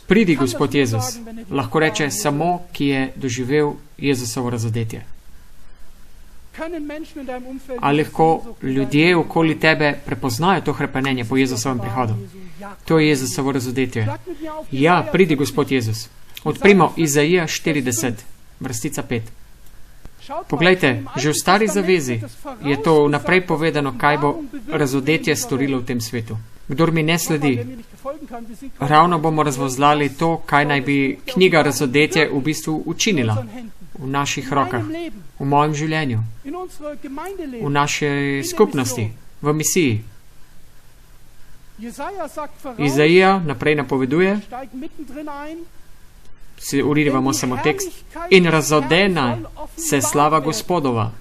A: pridi Gospod Jezus, lahko reče samo, ki je doživel Jezusovo razodetje. Ali lahko ljudje okoli tebe prepoznajo to hrepenenje po Jezusovem prihodu? To je Jezusovo razodetje. Ja, pridi Gospod Jezus. Odprimo Izaija 40, vrstica 5. Poglejte, že v stari zavezi je to vnaprej povedano, kaj bo razodetje storilo v tem svetu. Kdor mi ne sledi, ravno bomo razvozlali to, kaj naj bi knjiga razodetje v bistvu učinila v naših rokah, v mojem življenju, v naši skupnosti, v misiji. Izaija naprej napoveduje, si urivamo samo tekst, in razodena se slava Gospodova.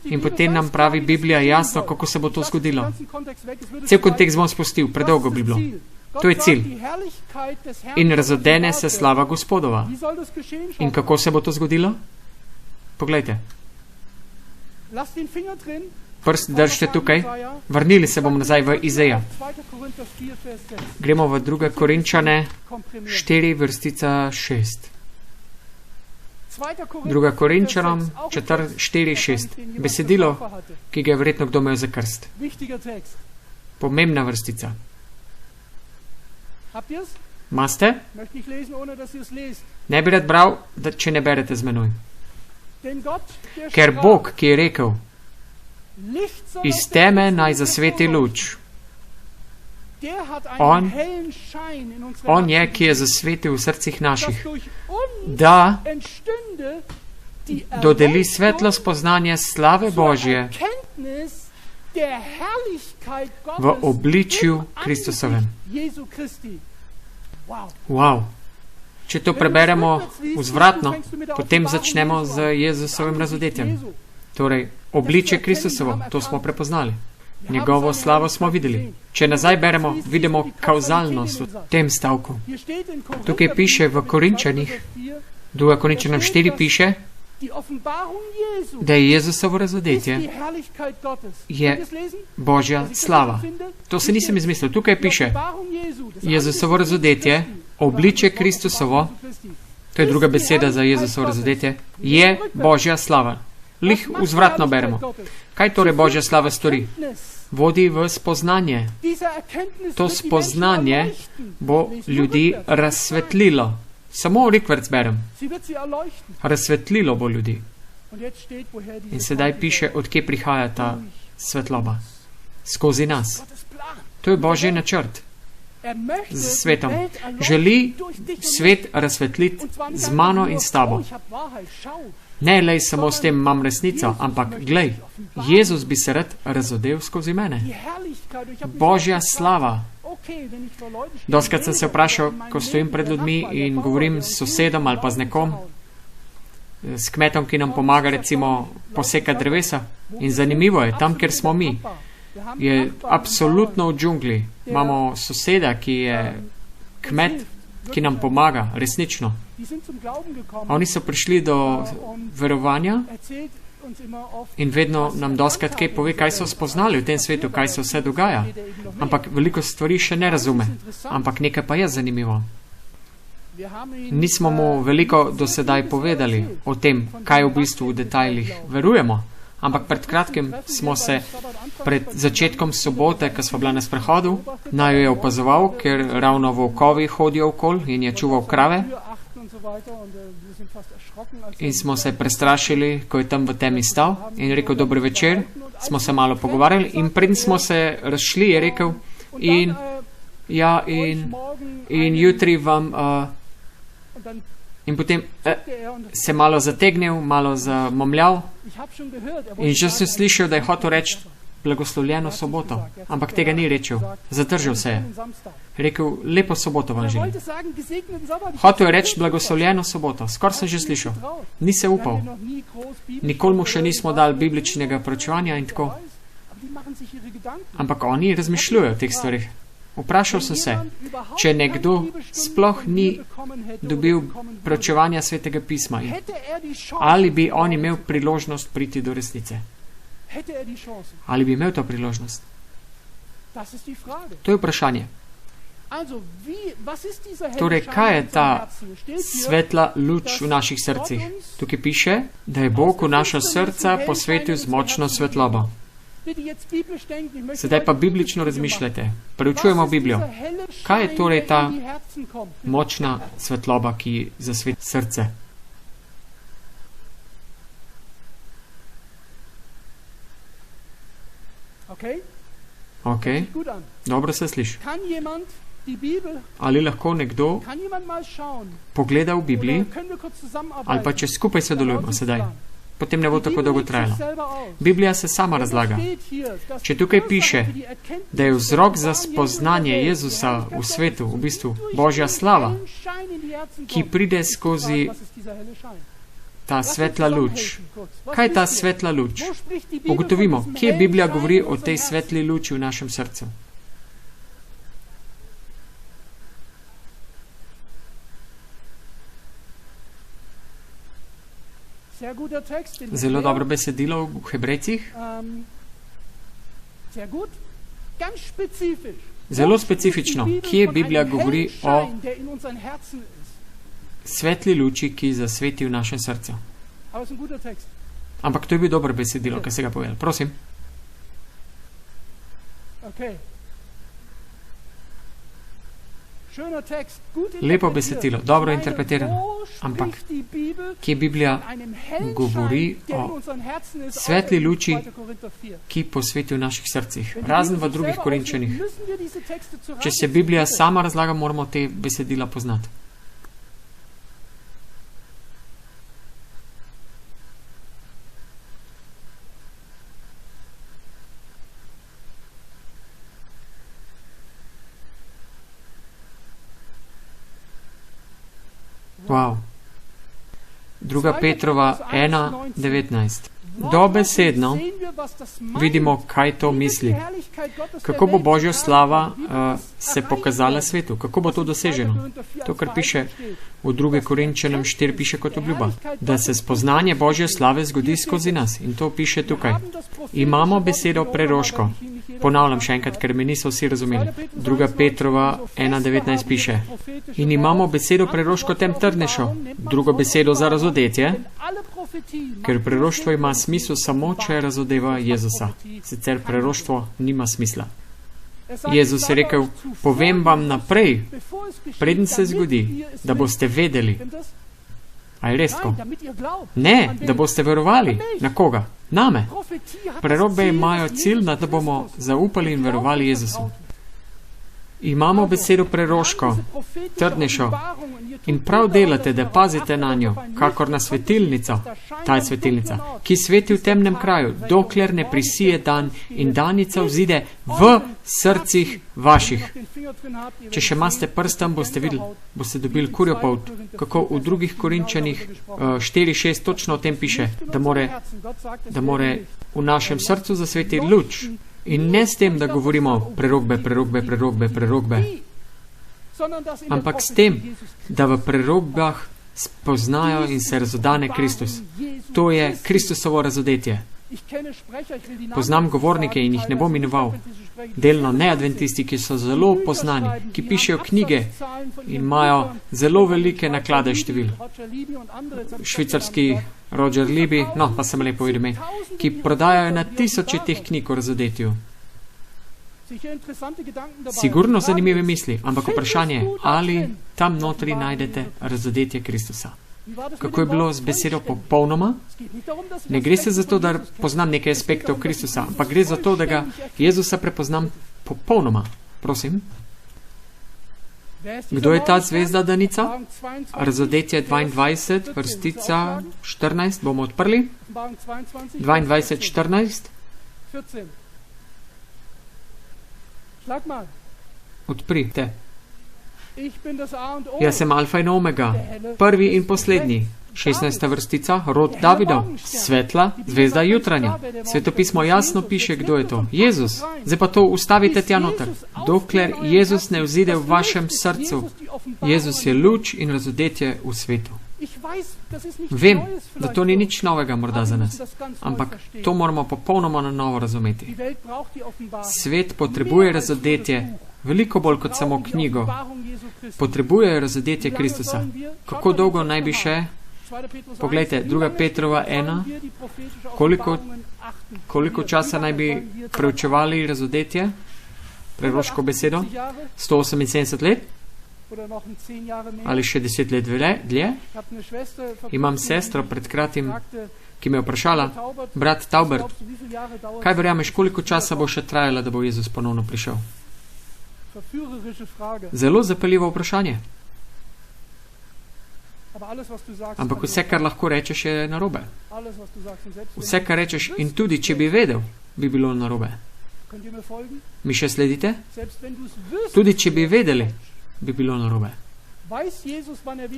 A: In potem nam pravi Biblija jasno, kako se bo to zgodilo. Cel kontekst bom spustil, predolgo bi bilo. To je cilj. In razodene se slava Gospodova. In kako se bo to zgodilo? Poglejte. Prst držite tukaj. Vrnili se bomo nazaj v Izeja. Gremo v 2. Korinčane 4, vrstica 6. 2. Korinčanom 4, 6. Besedilo, ki ga je verjetno kdo imel za krst. Pomembna vrstica. Maste? Ne bi rad bral, če ne berete z menoj. Ker Bog, ki je rekel, iz teme naj zasveti luč, On je, ki je zasvetil v srcih naših, da dodeli svetlo spoznanje slave Božje v obličju Kristusovem. Wow. Če to preberemo vzvratno, potem začnemo z Jezusovim razodetjem. Torej, obličje Kristusovo, to smo prepoznali. Njegovo slavo smo videli. Če nazaj beremo, vidimo kauzalnost v tem stavku. Tukaj piše v Korinčanih, 2. Korinčanom 4 piše, da je Jezusovo razodetje je Božja slava. To se nisem izmislil. Tukaj piše, Jezusovo razodetje, obličje Kristusovo, to je druga beseda za Jezusovo razodetje, je Božja slava. Lih vzvratno beremo. Kaj torej Božja slava stori? Vodi v spoznanje. To spoznanje bo ljudi razsvetlilo. Samo rikverc berem. Razsvetlilo bo ljudi. In sedaj piše, odkje prihaja ta svetloba. Skozi nas. To je Božji načrt. Z svetom. Želi svet razsvetliti z mano in s tabo. Ne lej samo s tem imam resnico, ampak glej, Jezus bi se rad razodel skozi mene. Božja slava. Doskrat sem se vprašal, ko stojim pred ljudmi in govorim s sosedom ali pa z nekom, s kmetom, ki nam pomaga recimo posekati drevesa. In zanimivo je, tam, kjer smo mi, je absolutno v džungli. Imamo soseda, ki je kmet, ki nam pomaga, resnično. Oni so prišli do verovanja in vedno nam doskrat kaj pove, kaj so spoznali v tem svetu, kaj se vse dogaja. Ampak veliko stvari še ne razume. Ampak nekaj pa je zanimivo. Nismo mu veliko do sedaj povedali o tem, kaj v bistvu v detajlih verujemo. Ampak pred kratkim smo se pred začetkom sobote, ko smo bila na sprehodu, naju je opazoval, ker ravno volkovi hodijo okol in je čuval krave. In smo se prestrašili, ko je tam v temi stal in rekel, dober večer, smo se malo pogovarjali in preden smo se razšli, je rekel, in jutri vam... In potem se malo zategnil, malo zamomljal in že sem slišal, da je hotel reči blagoslovljeno soboto, ampak tega ni rečel. Zadržal se je. Rekel, lepo soboto vam želim. Hotel je reči blagoslovljeno soboto. Skoraj sem že slišal. Ni se upal. Nikoli mu še nismo dali bibličnega proučevanja in tako. Ampak oni razmišljujejo o teh stvarih. Vprašal sem se, če nekdo sploh ni dobil proučevanja Svetega pisma, ali bi on imel priložnost priti do resnice? Ali bi imel to priložnost? To je vprašanje. Torej, kaj je ta svetla luč v naših srcih? Tukaj piše, da je Bog v naša srca posvetil z močno svetlobo. Sedaj pa biblično razmišljajte. Preučujemo Biblijo. Kaj je torej ta močna svetloba, ki zasveti srce? Ok, dobro se sliši. Ali lahko nekdo pogleda v Bibliji, ali pa če skupaj sodelujemo sedaj? Potem ne bo tako dolgo trajalo. Biblija se sama razlaga. Če tukaj piše, da je vzrok za spoznanje Jezusa v svetu, v bistvu Božja slava, ki pride skozi ta svetla luč. Kaj je ta svetla luč? Ugotovimo, kje Biblija govori o tej svetli luči v našem srcu. Zelo dobro besedilo v Hebrejcih. Zelo specifično, kje Biblija govori o svetli luči, ki zasveti v našem srcu. Ampak to je bil dober besedilo, ki se ga povedal. Prosim. Lepo besedilo, dobro interpretirano. Ampak kje Biblija govori o svetli luči, ki posveti v naših srcih, razen v drugih Korinčanih. Če se Biblija sama razlaga, moramo te besedila poznati. Wow. 2. Petrova 1:19. Dobesedno vidimo, kaj to misli. Kako bo Božja slava se pokazala svetu? Kako bo to doseženo? To, kar piše v 2. Korinčanom 4, piše kot obljuba. Da se spoznanje Božje slave zgodi skozi nas. In to piše tukaj. Imamo besedo preroško. Ponavljam še enkrat, ker me niso vsi razumeli. 2. Petrova 1:19 piše. In imamo besedo preroško tem trdnejšo. Drugo besedo za razodetje, ker preroštvo ima smisel samo, če razodeva Jezusa. Sicer preroštvo nima smisla. Jezus je rekel, povem vam naprej, preden se zgodi, da boste vedeli. A je res tako? Ne, da boste verovali. Na koga? Name. Prerokbe imajo cilj, da bomo zaupali in verovali Jezusu. Imamo besedo preroško, trdnejšo. In prav delate, da pazite na njo, kakor na svetilnico, ta je svetilnica, ki sveti v temnem kraju, dokler ne prisije dan in danica vzide v srcih vaših. Če še imate prstem, boste videli, boste dobili kurjo polt, kako v drugih Korinčanih 4:6 točno o tem piše, da more v našem srcu zasvetiti luč. In ne s tem, da govorimo prerokbe, ampak s tem, da v prerokbah spoznajo in se razodane Kristus. To je Kristusovo razodetje. Poznam govornike in jih ne bom imenoval. Delno neadventisti, ki so zelo poznani, ki pišejo knjige in imajo zelo velike naklade števil. Švicarski Roger Libby, no, pa sem lepo videl, ki prodajajo na tisoče teh knjig o razodetju. Sigurno zanimive misli, ampak vprašanje je, ali tam notri najdete razodetje Kristusa. Kako je bilo z besedo popolnoma? Ne gre se za to, da poznam nekaj aspektov Kristusa, ampak gre za to, da ga Jezusa prepoznam popolnoma. Prosim. Kdo je ta zvezda danica? Razodetje 22, vrstica 14, bomo odprli. 22:14. Odprite. Jaz sem alfa in omega, prvi in poslednji. 16. vrstica, rod Davidov, svetla zvezda jutranja. Svetopismo jasno piše, kdo je to. Jezus. Zdaj pa to ustavite tja noter. Dokler Jezus ne vzide v vašem srcu, Jezus je luč in razodetje v svetu. Vem, da to ni nič novega morda za nas, ampak to moramo popolnoma na novo razumeti. Svet potrebuje razodetje, veliko bolj kot samo knjigo. Potrebuje razodetje Kristusa. Kako dolgo naj bi še? Poglejte, 2. Petrova 1, koliko časa naj bi preučevali razodetje, preroško besedo? 178 let? Ali še 10 let dlje? Imam sestro pred kratkim, ki me je vprašala, brat Taubert, kaj verjameš, koliko časa bo še trajala, da bo Jezus ponovno prišel? Zelo zapeljivo vprašanje. Ampak vse, kar lahko rečeš, je narobe. Vse, kar rečeš, in tudi, če bi vedel, bi bilo narobe. Mi še sledite? Tudi, če bi vedeli, bi bilo narobe.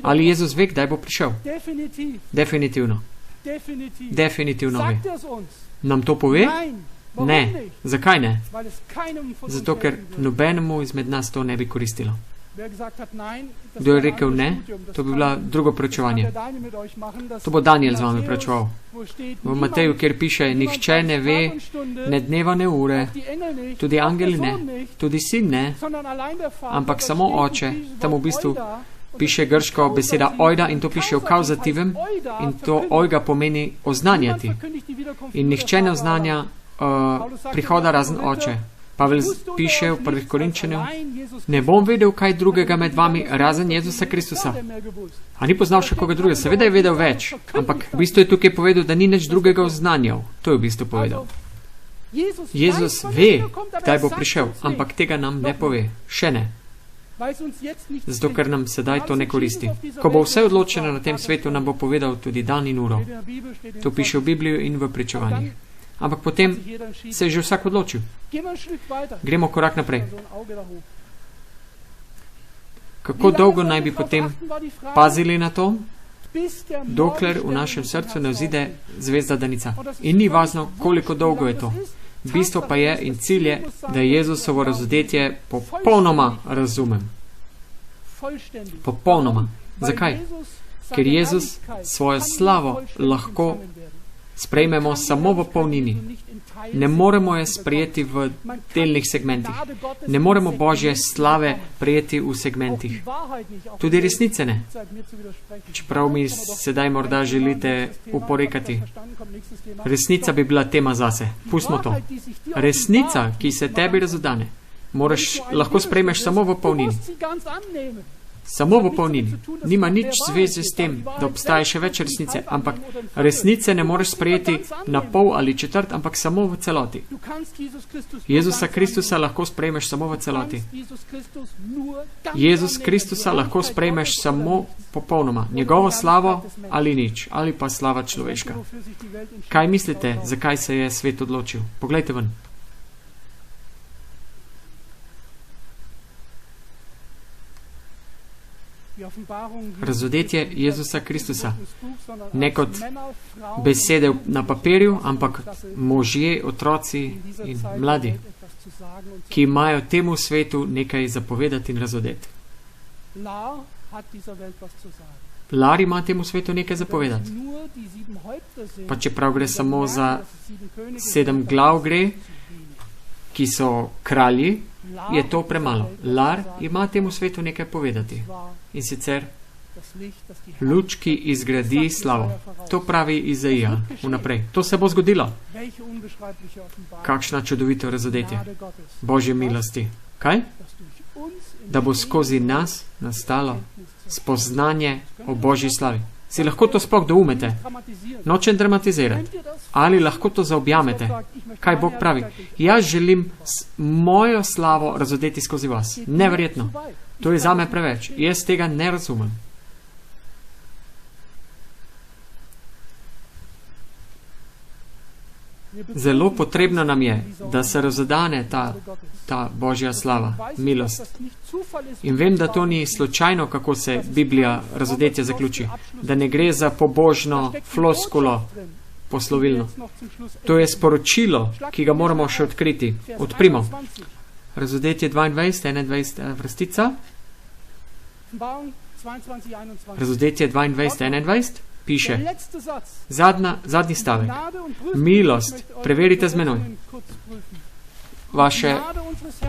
A: Ali Jezus ve, kdaj bo prišel? Definitivno. Definitivno ve. Nam to pove? Ne. Zakaj ne? Zato, ker nobenemu izmed nas to ne bi koristilo. Kdo je rekel ne, to bi bilo drugo preučevanje. To bo Daniel z vami preučeval. V Mateju, kjer piše, nihče ne ve ne dneva, ne ure, tudi angeli ne, tudi sin ne, ampak samo oče. Tam v bistvu piše grško beseda ojda in to piše v kauzativem in to ojga pomeni oznanjati. In nihče ne oznanja prihoda razen oče. Pavel piše v 1. Korinčanov, ne bom vedel kaj drugega med vami razen Jezusa Kristusa. A ni poznal še koga drugega? Seveda je vedel več, ampak v bistvu je tukaj povedal, da ni nič drugega oznanjal. To je v bistvu povedal. Jezus ve, kdaj bo prišel, ampak tega nam ne pove. Še ne. Zato, ker nam sedaj to ne koristi. Ko bo vse odločeno na tem svetu, nam bo povedal tudi dan in uro. To piše v Bibliji in v pričevanjih. Ampak potem se je že vsak odločil. Gremo korak naprej. Kako dolgo naj bi potem pazili na to, dokler v našem srcu ne vzide zvezda danica. In ni važno, koliko dolgo je to. Bistvo pa je in cilj je, da Jezusovo razodetje popolnoma razumem. Popolnoma. Zakaj? Ker Jezus svojo slavo lahko sprejmemo samo v polnini. Ne moremo je sprejeti v delnih segmentih. Ne moremo Božje slave prejeti v segmentih. Tudi resnice ne. Čeprav mi sedaj morda želite uporekati. Resnica bi bila tema zase. Pustimo to. Resnica, ki se tebi razodane, lahko sprejmeš samo v polnini. Samo v polnini. Nima nič zveze s tem, da obstaja še več resnice, ampak resnice ne moreš sprejeti na pol ali četrt, ampak samo v celoti. Jezusa Kristusa lahko sprejmeš samo v celoti. Jezus Kristusa lahko sprejmeš samo popolnoma. Njegovo slavo ali nič, ali pa slava človeška. Kaj mislite, zakaj se je svet odločil? Poglejte ven. Razodetje Jezusa Kristusa. Ne kot besede na papirju, ampak možje, otroci in mladi, ki imajo temu svetu nekaj zapovedati in razodeti. Lar ima temu svetu nekaj zapovedati. Pa čeprav gre samo za 7 glav gre, ki so kralji, je to premalo. Lar ima temu svetu nekaj povedati. In sicer luč, ki izgradi slavo. To pravi Izaija vnaprej. To se bo zgodilo. Kakšna čudovito razodetje Božje milosti. Kaj? Da bo skozi nas nastalo spoznanje o Božji slavi. Si lahko to sploh doumete? Nočem dramatizirati. Ali lahko to zaobjamete? Kaj Bog pravi? Jaz želim mojo slavo razodeti skozi vas. Neverjetno. To je zame preveč. Jaz tega ne razumem. Zelo potrebno nam je, da se razodane ta Božja slava, milost. In vem, da to ni slučajno, kako se Biblija razodetje zaključi. Da ne gre za pobožno floskulo poslovilno. To je sporočilo, ki ga moramo še odkriti. Odprimo. Razodetje 22, 21 vrstica. Razodetje 22, 21 piše. Zadnji stavek. Milost, preverite z menoj. Vaše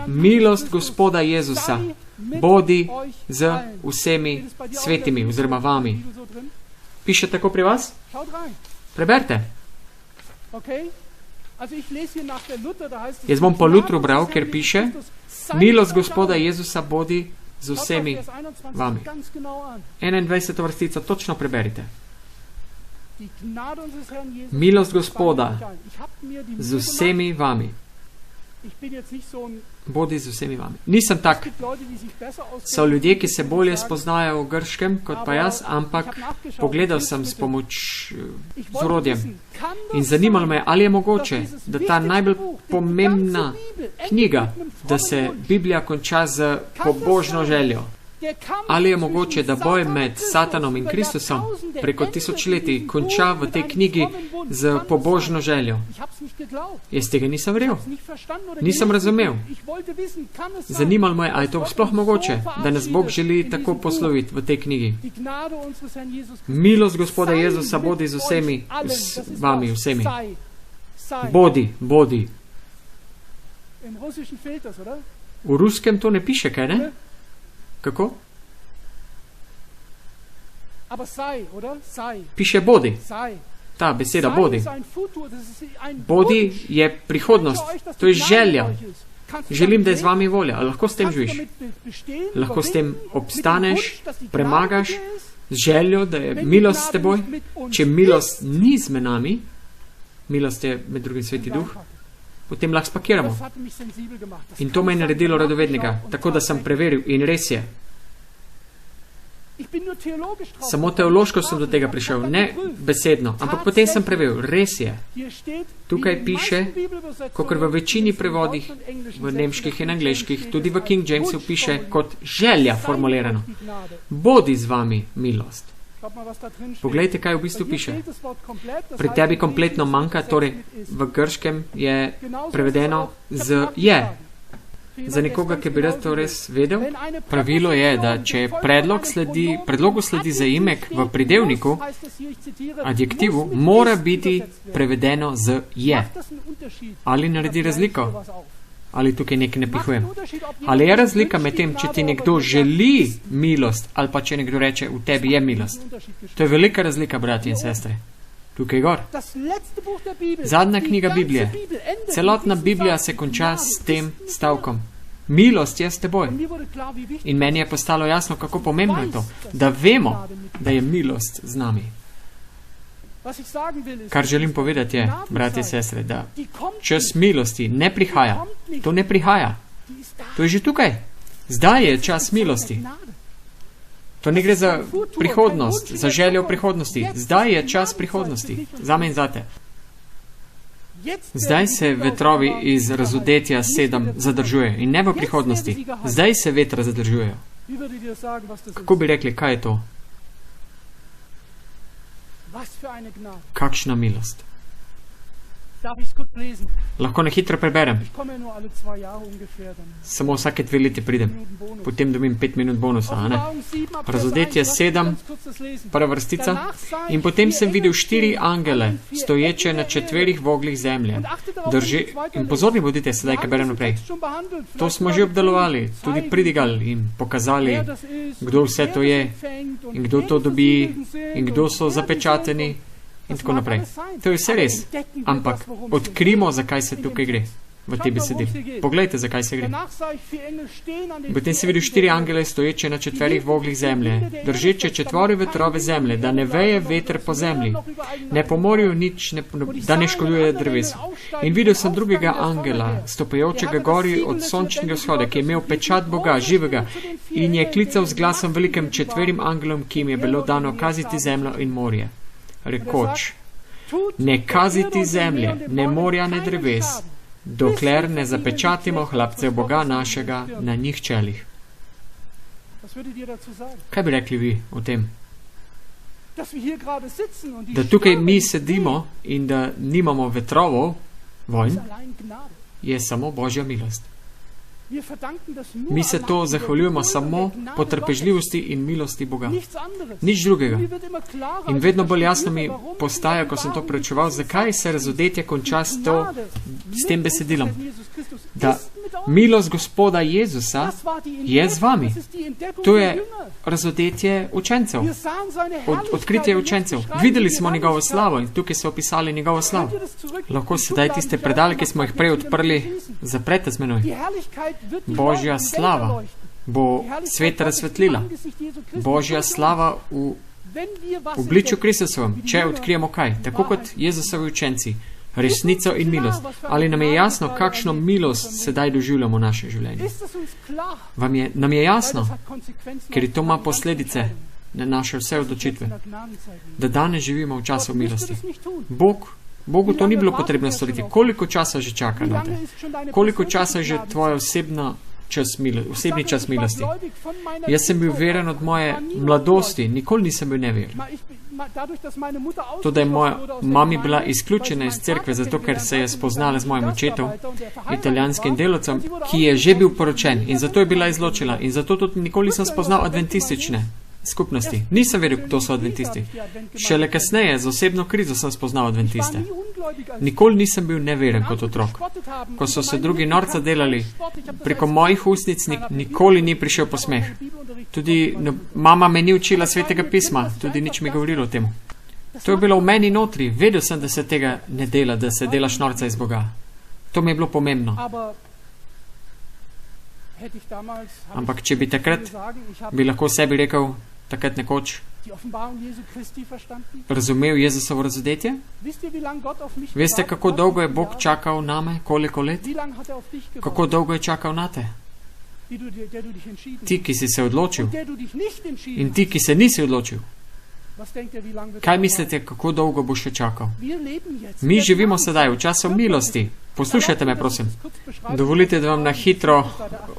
A: milost Gospoda Jezusa bodi z vsemi svetimi, oziroma vami. Piše tako pri vas? Preberite. Jaz bom po Lutru bral, ker piše, milost Gospoda Jezusa bodi z vsemi vami. 21. vrstico točno preberite. Milost Gospoda z vsemi vami. Bodi z vsemi vami. Nisem tak. So ljudje, ki se bolje spoznajo v grškem kot pa jaz, ampak pogledal sem s z orodjem. In zanimalo me, ali je mogoče, da ta najbolj pomembna knjiga, da se Biblija konča z pobožno željo. Ali je mogoče, da boj med Satanom in Kristusom preko tisočletij konča v tej knjigi z pobožno željo? Jaz tega nisem verjel. Nisem razumel. Zanimalo me je, ali je to sploh mogoče, da nas Bog želi tako posloviti v tej knjigi. Milost Gospoda Jezusa bodi z vsemi, z vami vsemi. Bodi. V ruskem to ne piše, kaj ne? Kako? Piše bodi. Ta beseda bodi. Bodi je prihodnost. To je želja. Želim, da je z vami volja. A lahko s tem živiš? Lahko s tem obstaneš, premagaš z željo, da je milost s teboj. Če milost ni z nami, milost je med drugim Sveti Duh, potem lahko spakiramo. In to me je naredilo radovednega, tako da sem preveril in res je. Samo teološko sem do tega prišel, ne besedno, ampak potem sem preveril, res je. Tukaj piše, kakor v večini prevodih, v nemških in angleških, tudi v King Jamesu piše kot želja formulirano. Bodi z vami milost. Poglejte, kaj v bistvu piše. Pri tebi kompletno manjka, torej v grškem je prevedeno z je. Za nekoga, ki bi to res vedel, pravilo je, da če predlogu sledi zaimek v pridevniku, adjektivu, mora biti prevedeno z je. Ali naredi razliko? Ali tukaj nekaj napihujem? Ali je razlika med tem, če ti nekdo želi milost, ali pa če nekdo reče, v tebi je milost? To je velika razlika, brati in sestre. Tukaj gor. Zadnja knjiga Biblije. Celotna Biblija se konča s tem stavkom. Milost je s teboj. In meni je postalo jasno, kako pomembno je to, da vemo, da je milost z nami. Kar želim povedati je, brati in sestre, da čas milosti ne prihaja. To ne prihaja. To je že tukaj. Zdaj je čas milosti. To ne gre za prihodnost, za željo v prihodnosti. Zdaj je čas prihodnosti. Zame in zate. Zdaj se vetrovi iz razodetja 7 zadržujejo in ne v prihodnosti. Zdaj se vetra zadržujejo. Kako bi rekli, kaj je to? Kakšna milost. Lahko na hitro preberem. Samo vsake 2 leti pridem. Potem dobim 5 minut bonusa, a ne? Razodetje 7, prva vrstica. In potem sem videl 4 angele, stoječe na 4 voglih zemlje. In pozorni bodite sedaj, kaj berem naprej. To smo že obdelovali, tudi pridigali in pokazali, kdo vse to je in kdo to dobi in kdo so zapečateni. In tako naprej. To je vse res. Ampak odkrimo, zakaj se tukaj gre v tej besedili. Poglejte, zakaj se gre. Potem si videl 4 angele stoječe na 4 voglih zemlje, držeče 4 vetrove zemlje, da ne veje veter po zemlji, ne po morju nič, da ne škoduje drevesu. In videl sem drugega angela, stopajočega gori od sončnega vzhoda, ki je imel pečat Boga, živega, in je klical z glasom velikim 4 angelom, ki jim je bilo dano kaziti zemljo in morje. Rekoč, ne kaziti zemlje, ne morja, ne dreves, dokler ne zapečatimo hlapcev Boga našega na njih čelih. Kaj bi rekli vi o tem? Da tukaj mi sedimo in da nimamo vetrovov, vojn, je samo Božja milost. Mi se to zahvaljujemo samo po trpežljivosti in milosti Boga. Nič drugega. In vedno bolj jasno mi postaja, ko sem to preučeval, zakaj se razodetje konča s tem besedilom. Da milost Gospoda Jezusa je z vami. To je razodetje učencev. Odkritje učencev. Videli smo njegovo slavo in tukaj so opisali njegovo slavo. Lahko sedaj tiste predale, ki smo jih prej odprli, zaprete z menoj. Božja slava bo svet razsvetlila. Božja slava v obličju Kristusovem, če odkrijemo kaj, tako kot Jezusovi učenci, resnico in milost. Ali nam je jasno, kakšno milost sedaj doživljamo v naše življenje? Nam je jasno, ker to ima posledice na naše vse odločitve, da danes živimo v času milosti. Bogu to ni bilo potrebno storiti. Koliko časa že čaka na te? Koliko časa je že tvoja osebna osebni čas milosti. Jaz sem bil veren od moje mladosti, nikoli nisem bil neveren. To, da je moja mama bila izključena iz cerkve, zato ker se je spoznala z mojim očetom, italijanskim delavcem, ki je že bil poročen in zato je bila izločila in zato tudi nikoli nisem spoznal adventistične skupnosti. Nisem vedel, kdo so adventisti. Šele kasneje, z osebno krizo sem spoznal adventiste. Nikoli nisem bil neveren kot otrok. Ko so se drugi norca delali, preko mojih ustnic nikoli ni prišel posmeh. Tudi mama me ni učila svetega pisma, tudi nič mi govorilo o tem. To je bilo v meni notri. Vedel sem, da se tega ne dela, da se delaš norca iz Boga. To mi je bilo pomembno. Ampak če bi takrat, bi lahko sebi rekel, takrat nekoč, razumel Jezusovo razodetje? Veste, kako dolgo je Bog čakal name, koliko let? Kako dolgo je čakal nate? Ti, ki si se odločil in ti, ki se nisi odločil. Kaj mislite, kako dolgo bo še čakal? Mi živimo sedaj v času milosti. Poslušajte me, prosim. Dovolite, da vam na hitro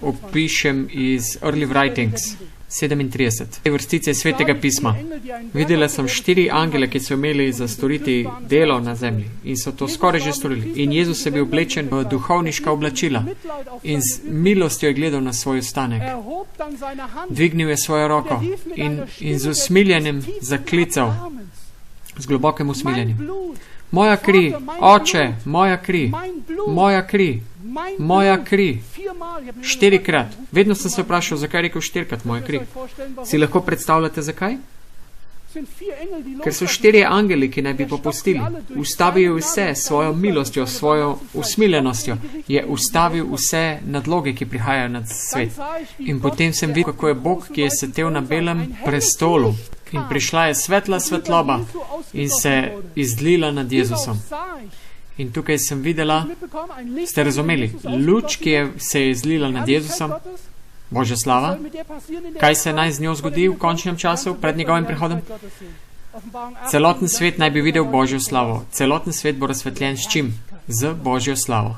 A: opišem iz Early Writings 37. Vrstice svetega pisma. Videla sem 4 angele, ki so imeli za storiti delo na zemlji in so to skoraj že storili. In Jezus je bil oblečen v duhovniška oblačila in z milostjo je gledal na svoj ostanek. Dvignil je svojo roko in z usmiljenjem zaklical, z globokim usmiljenjem. Moja kri, oče, moja kri, moja kri, moja kri. 4-krat. Vedno sem se vprašal, zakaj je rekel 4-krat moja kri. Si lahko predstavljate, zakaj? Ker so 4 angeli, ki naj bi popustili. Ustavil vse svojo milostjo, svojo usmiljenostjo. Je ustavil vse nadloge, ki prihajajo nad svet. In potem sem videl, kako je Bog, ki je setel na belem prestolu. In prišla je svetla svetloba in se izlila nad Jezusom. In tukaj sem videla, ste razumeli, luč, ki se je izlila nad Jezusom, Božja slava, kaj se naj z njo zgodi v končnem času, pred njegovim prihodom? Celoten svet naj bi videl Božjo slavo. Celoten svet bo razsvetljen s čim? Z Božjo slavo.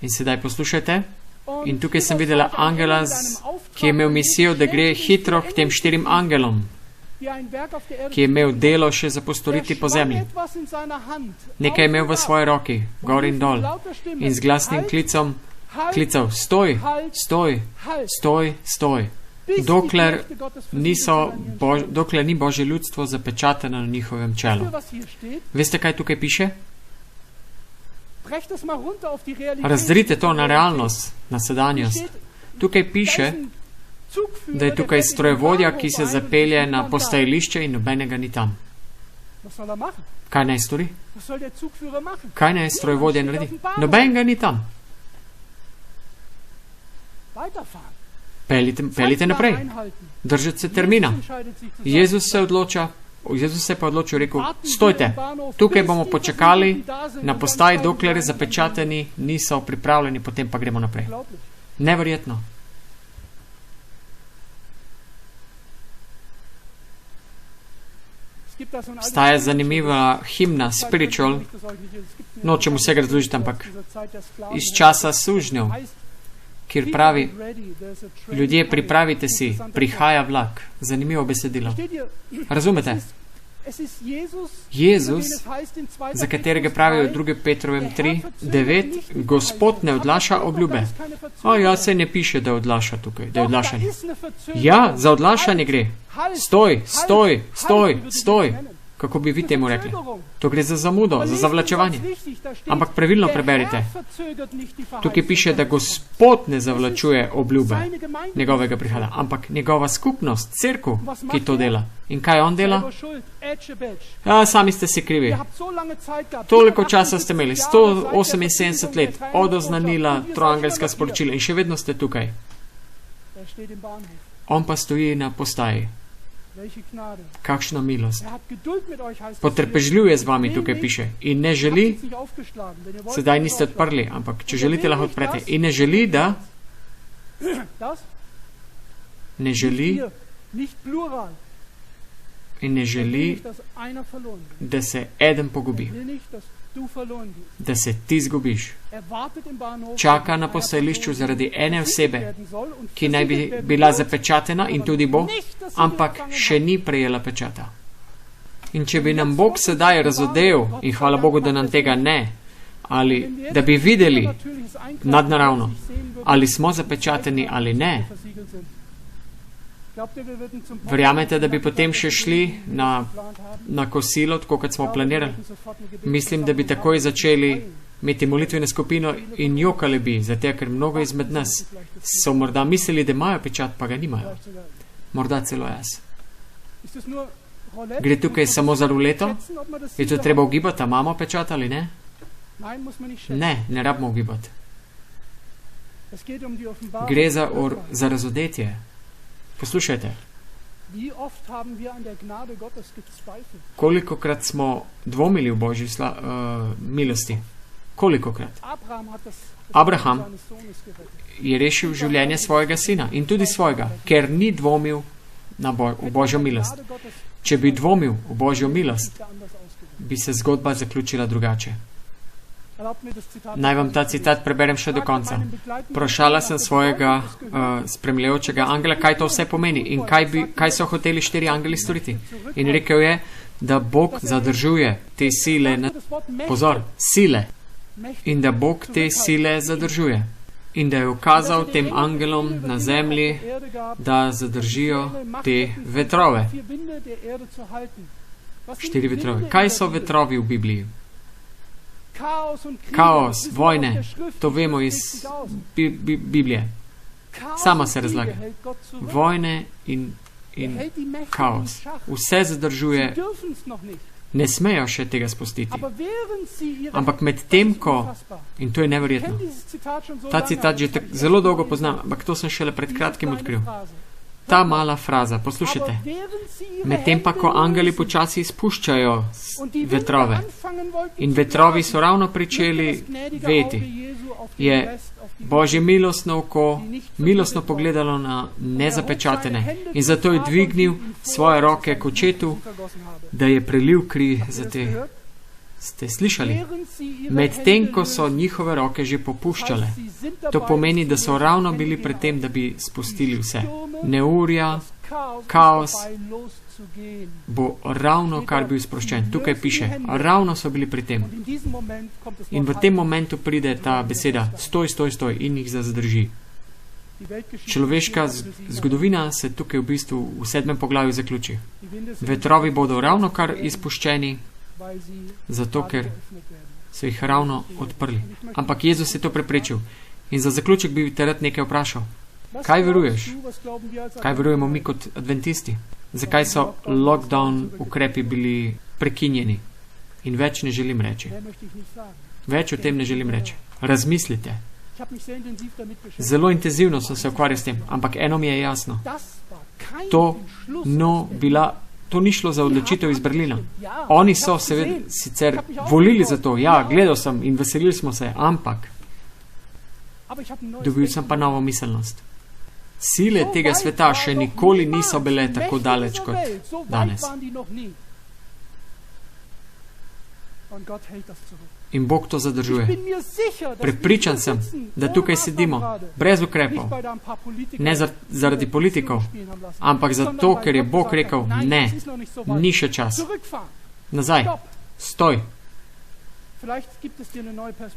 A: In sedaj poslušajte. In tukaj sem videla angela, ki je imel misijo, da gre hitro k tem 4 angelom, ki je imel delo še za postoriti po zemlji. Nekaj je imel v svoji roki, gor in dol, in z glasnim klical, stoj, stoj, stoj, stoj, dokler ni Božje ljudstvo zapečateno na njihovem čelu. Veste, kaj tukaj piše? Razdrite to na realnost, na sedanjost. Tukaj piše, da je tukaj strojevodja, ki se zapelje na postajališče in nobenega ni tam. Kaj naj stori? Kaj naj strojevodja naredi? Nobenega ni tam. Peljite naprej. Držite se termina. Jezus se pa odločil, rekel, stojte, tukaj bomo počakali na postaji, dokler zapečateni niso pripravljeni, potem pa gremo naprej. Neverjetno. Staja zanimiva himna, spiritual, nočem vsega razložiti, ampak iz časa sužnjev, kjer pravi, ljudje, pripravite si, prihaja vlak. Zanimivo besedilo. Razumete? Jezus, za katerega pravijo v 2. Petrovem 3:9, Gospod ne odlaša obljube. Ja, se ne piše, da odlaša tukaj, da je odlašanje. Ja, za odlašanje gre. Stoj, stoj, stoj, stoj. Kako bi vi temu rekli? To gre za zamudo, za zavlačevanje. Ampak pravilno preberite. Tukaj piše, da Gospod ne zavlačuje obljube njegovega prihoda, ampak njegova skupnost, cerkev, ki to dela. In kaj on dela? Ja, sami ste si krivi. Toliko časa ste imeli, 178 let, od oznanila troangelska sporočila in še vedno ste tukaj. On pa stoji na postaji. Kakšna milost. Potrpežljiv je z vami, tukaj piše. In ne želi, sedaj niste odprli, ampak če želite, lahko odprete. In ne želi, da in ne želi, da se eden pogubi, da se ti zgubiš. Čaka na postajališču zaradi ene osebe, ki naj bi bila zapečatena in tudi bo, ampak še ni prejela pečata. In če bi nam Bog sedaj razodel, in hvala Bogu, da nam tega ne, ali da bi videli nadnaravno, ali smo zapečateni ali ne, verjamete, da bi potem še šli na kosilo, tako kot smo planirali? Mislim, da bi takoj začeli imeti molitveno skupino in jokali bi, zato ker mnogo izmed nas so morda mislili, da imajo pečat, pa ga nimajo. Morda celo jaz. Gre tukaj samo za ruleto? Je to treba ugibati, a imamo pečat ali ne? Ne, ne rabimo ugibati. Gre za razodetje. Poslušajte. Kolikokrat smo dvomili v Božji milosti? Kolikokrat? Abraham je rešil življenje svojega sina in tudi svojega, ker ni dvomil v Božjo milost. Če bi dvomil v Božjo milost, bi se zgodba zaključila drugače. Naj vam ta citat preberem še do konca. Vprašala sem svojega spremljajočega angela, kaj to vse pomeni in kaj so hoteli 4 angeli storiti. In rekel je, da Bog zadržuje te sile, pozor, sile, in da Bog te sile zadržuje. In da je ukazal tem angelom na zemlji, da zadržijo te vetrove. 4 vetrove. Kaj so vetrovi v Bibliji? Kaos, vojne, to vemo iz Biblije. Sama se razlaga. Vojne in kaos. Vse zadržuje. Ne smejo še tega spustiti. Ampak med tem, in to je neverjetno, ta citat že zelo dolgo poznam, ampak to sem šele pred kratkim odkril. Ta mala fraza, poslušajte, med tem pa, ko angeli počasi spuščajo vetrove in vetrovi so ravno pričeli veti, je Božje milostno oko milostno pogledalo na nezapečatene in zato je dvignil svoje roke k očetu, da je prelil kri za te. Ste slišali? Med tem, ko so njihove roke že popuščale, to pomeni, da so ravno bili pred tem, da bi spustili vse. Neurja, kaos bo ravno kar bil sproščen. Tukaj piše, ravno so bili pri tem. In v tem momentu pride ta beseda, stoj, stoj, stoj in jih zadrži. Človeška zgodovina se tukaj v bistvu v 7. poglavju zaključi. Vetrovi bodo ravno kar izpuščeni, zato ker so jih ravno odprli. Ampak Jezus je to preprečil. In za zaključek bi te rad nekaj vprašal. Kaj veruješ? Kaj verujemo mi kot adventisti? Zakaj so lockdown ukrepi bili prekinjeni? In več ne želim reči. Več o tem ne želim reči. Razmislite. Zelo intenzivno sem se ukvarjal s tem, ampak eno mi je jasno. To ni šlo za odločitev iz Berlina. Oni so seveda sicer volili za to. Ja, gledal sem in veselili smo se, ampak dobil sem pa novo miselnost. Sile tega sveta še nikoli niso bile tako daleč kot danes. In Bog to zadržuje. Prepričan sem, da tukaj sedimo brez ukrepov, ne zaradi politikov, ampak zato, ker je Bog rekel, ne, ni še čas. Nazaj, stoj.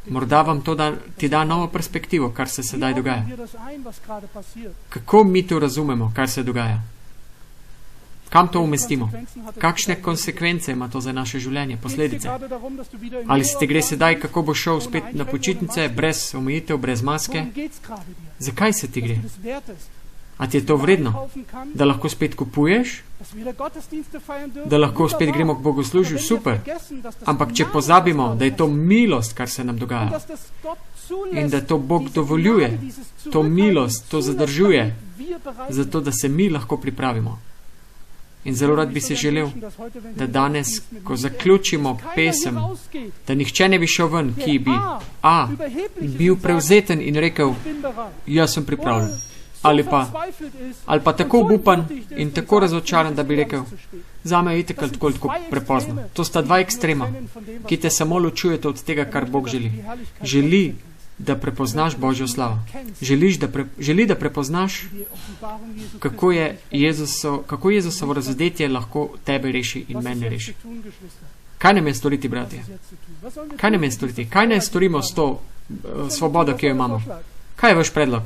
A: Morda vam to ti da novo perspektivo, kar se sedaj dogaja. Kako mi to razumemo, kar se dogaja? Kam to umestimo? Kakšne konsekvence ima to za naše življenje, posledice? Ali se te gre sedaj, kako bo šel spet na počitnice, brez omejitev, brez maske? Zakaj se ti gre? A ti je to vredno? Da lahko spet kupuješ? Da lahko spet gremo k bogoslužju? Super. Ampak če pozabimo, da je to milost, kar se nam dogaja, in da to Bog dovoljuje, to milost, to zadržuje, zato da se mi lahko pripravimo. In zelo rad bi se želel, da danes, ko zaključimo pesem, da nihče ne bi šel ven, ki bi bil prevzeten in rekel, jaz sem pripravljen. ali pa tako obupan in tako razočaran, da bi rekel, zame je itak tako prepozno. To sta dva ekstrema, ki te samo ločujete od tega, kar Bog želi. Želi, da prepoznaš Božjo slavo. Želi, da prepoznaš, kako Jezusovo razodetje lahko tebe reši in mene reši. Kaj nam je storiti, bratje? Kaj nam je storiti? Kaj naj storimo s to svobodo, ki jo imamo? Kaj je vaš predlog?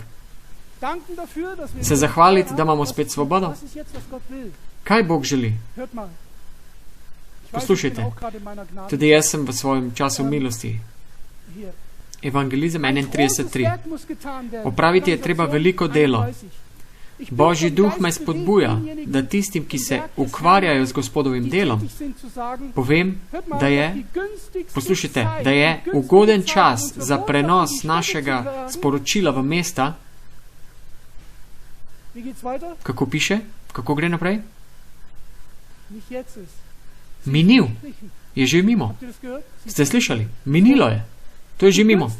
A: Se zahvaliti, da imamo spet svobodo? Kaj Bog želi? Poslušajte, tudi jaz sem v svojem času milosti. Evangelizem 31.3. Opraviti je treba veliko delo. Božji duh me spodbuja, da tistim, ki se ukvarjajo z Gospodovim delom, povem, da je ugoden čas za prenos našega sporočila v mesta. Kako piše? Kako gre naprej? Minil. Je že mimo. Ste slišali? Minilo je. To je že mimo.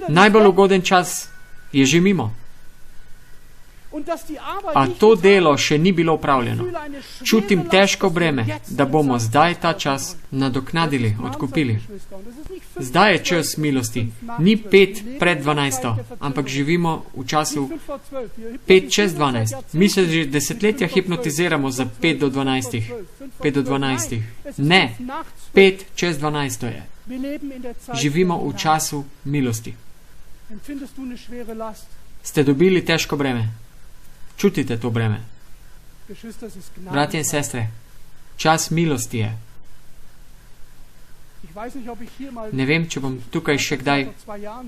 A: Najbolj ugoden čas je že mimo. A to delo še ni bilo upravljeno. Čutim težko breme, da bomo zdaj ta čas nadoknadili, odkupili. Zdaj je čas milosti. Ni 5 pred 12, ampak živimo v času 5 čez 12. Mi se že desetletja hipnotiziramo za 5 do 12. 5 do 12. Ne, 5 čez 12 je. Živimo v času milosti. Ste dobili težko breme? Čutite to breme? Bratje in sestre, čas milosti je. Ne vem, če bom tukaj še kdaj,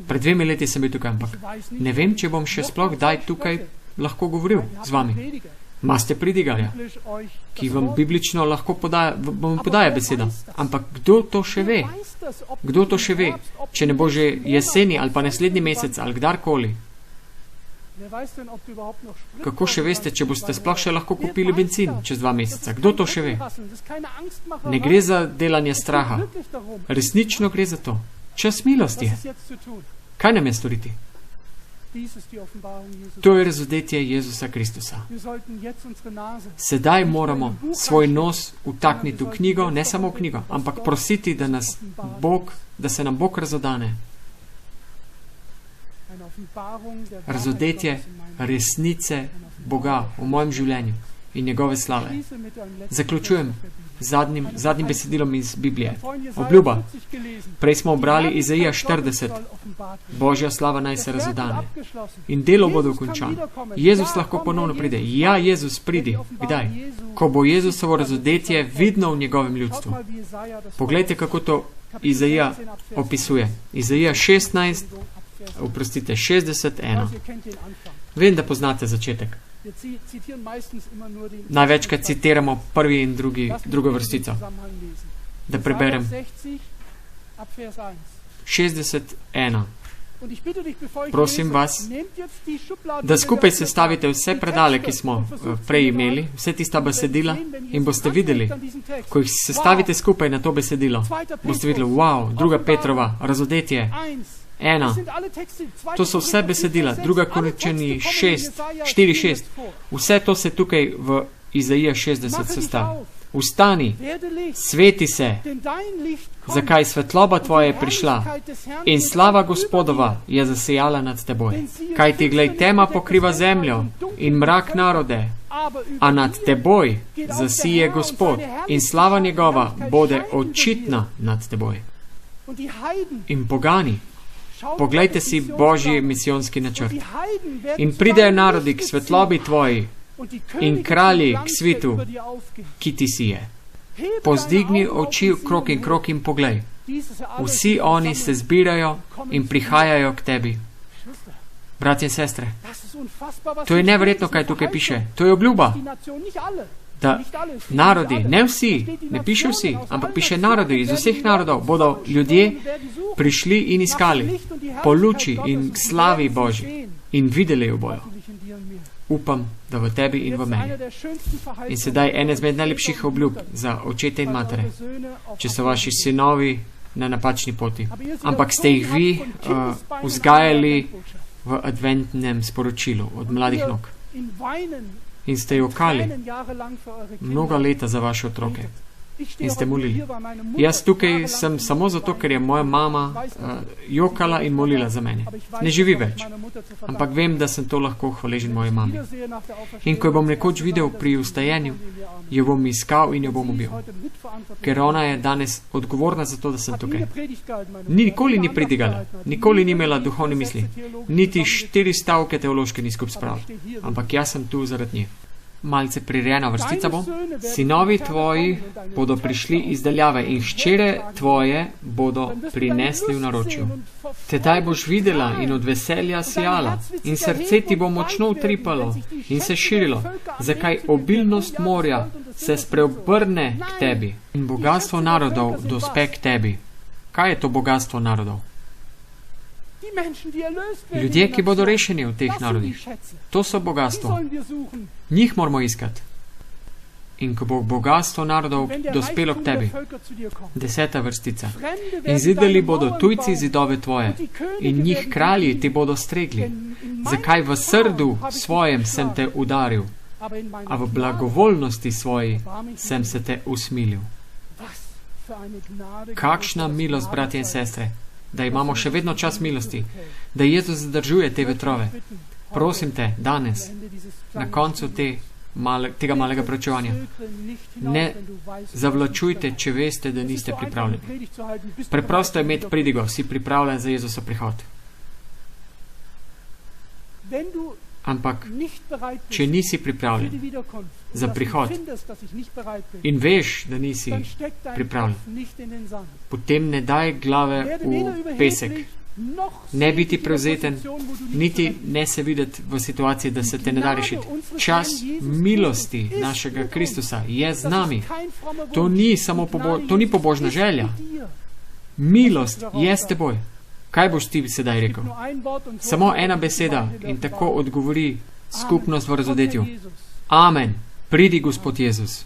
A: pred 2 leti sem bil tukaj, ampak ne vem, če bom še sploh kdaj tukaj lahko govoril z vami. Maste pridigarja, ki vam biblično lahko podaja besedo. Ampak kdo to še ve? Kdo to še ve? Če ne bo že jeseni ali pa naslednji mesec ali kdarkoli. Kako še veste, če boste sploh še lahko kupili benzin čez 2 meseca? Kdo to še ve? Ne gre za delanje straha. Resnično gre za to. Čas milosti je. Kaj nam je storiti? To je razodetje Jezusa Kristusa. Sedaj moramo svoj nos utakniti v knjigo, ne samo v knjigo, ampak prositi, da se nam Bog razodane. Razodetje resnice Boga v mojem življenju in njegove slave. Zaključujem zadnjim besedilom iz Biblije. Obljuba. Prej smo obrali Izaija 40. Božja slava naj se razodane. In delo bo dokončano. Jezus lahko ponovno pride. Ja, Jezus pridi. Kdaj? Ko bo Jezusovo razodetje vidno v njegovem ljudstvu. Poglejte, kako to Izaija opisuje. Izaija 16, 61. Vem, da poznate začetek. Največkrat citiramo prvi in drugo vrstico. Da preberem. 61. Prosim vas, da skupaj sestavite vse predale, ki smo prej imeli, vse tista besedila in boste videli, ko jih sestavite skupaj na to besedilo, boste videli, wow, 2. Petrova, razodetje, 1. To so vse besedila, 2. Korinčani 4:6. Vse to se tukaj v Izaija 60 sestavi. Vstani, sveti se, zakaj svetloba tvoja je prišla in slava Gospodova je zasejala nad teboj. Kaj ti glej, tema pokriva zemljo in mrak narode, a nad teboj zasije Gospod in slava njegova bode očitna nad teboj. In pogani, poglejte si Božji misijonski načrt. In pridejo narodi k svetlobi tvoji in kralji k svitu, ki ti si je. Pozdigni oči krok in poglej. Vsi oni se zbirajo in prihajajo k tebi. Bratje in sestre, to je neverjetno, kaj tukaj piše. To je obljuba. Da narodi, ne vsi, ne piše vsi, ampak piše narodi, iz vseh narodov bodo ljudje prišli in iskali po luči in slavi Božji in videli jo bojo. Upam, da v tebi in v meni. In sedaj ene izmed najlepših obljub za očete in matere, če so vaši sinovi na napačni poti, ampak ste jih vi vzgajali v adventnem sporočilu od mladih nog in ste jokali mnoga leta za vaše otroke in ste molili. Jaz tukaj sem samo zato, ker je moja mama jokala in molila za mene. Ne živi več, ampak vem, da sem to lahko hvaležen moji mami. In ko jo bom nekoč videl pri vstajenju, jo bom iskal in jo bom ubil. Ker ona je danes odgovorna za to, da sem tukaj. Nikoli ni pridigala, nikoli ni imela duhovne misli, niti 4 stavke teološke ni skupaj spravila, ampak jaz sem tu zaradi nje. Malce prirejena vrstica bo. Sinovi tvoji bodo prišli iz daljave in hčere tvoje bodo prinesli v naročju. Tedaj boš videla in od veselja sijala in srce ti bo močno utripalo in se širilo, zakaj obilnost morja se spreobrne k tebi in bogatstvo narodov dospe k tebi. Kaj je to bogatstvo narodov? Ljudje, ki bodo rešeni v teh narodih. To so bogatstvo. Njih moramo iskati. In ko bo bogatstvo narodov dospelo k tebi. 10. vrstica. In zidali bodo tujci zidove tvoje in njih kralji ti bodo stregli. Zakaj v srdu svojem sem te udaril, a v blagovoljnosti svoji sem se te usmilil. Kakšna milost, bratje in sestre, da imamo še vedno čas milosti, da Jezus zadržuje te vetrove. Prosim te, danes, na koncu tega malega preučevanja, ne zavlačujte, če veste, da niste pripravljeni. Preprosto je imeti pridigo, si pripravljen za Jezusa prihod. Ampak, če nisi pripravljen za prihod in veš, da nisi pripravljen, potem ne daj glave v pesek. Ne biti prevzeten, niti ne se videti v situaciji, da se te ne da rešiti. Čas milosti našega Kristusa je z nami. To ni pobožna želja. Milost je s teboj. Kaj boš ti sedaj rekel? Samo ena beseda in tako odgovori skupnost v razodetju. Amen. Pridi, Gospod Jezus.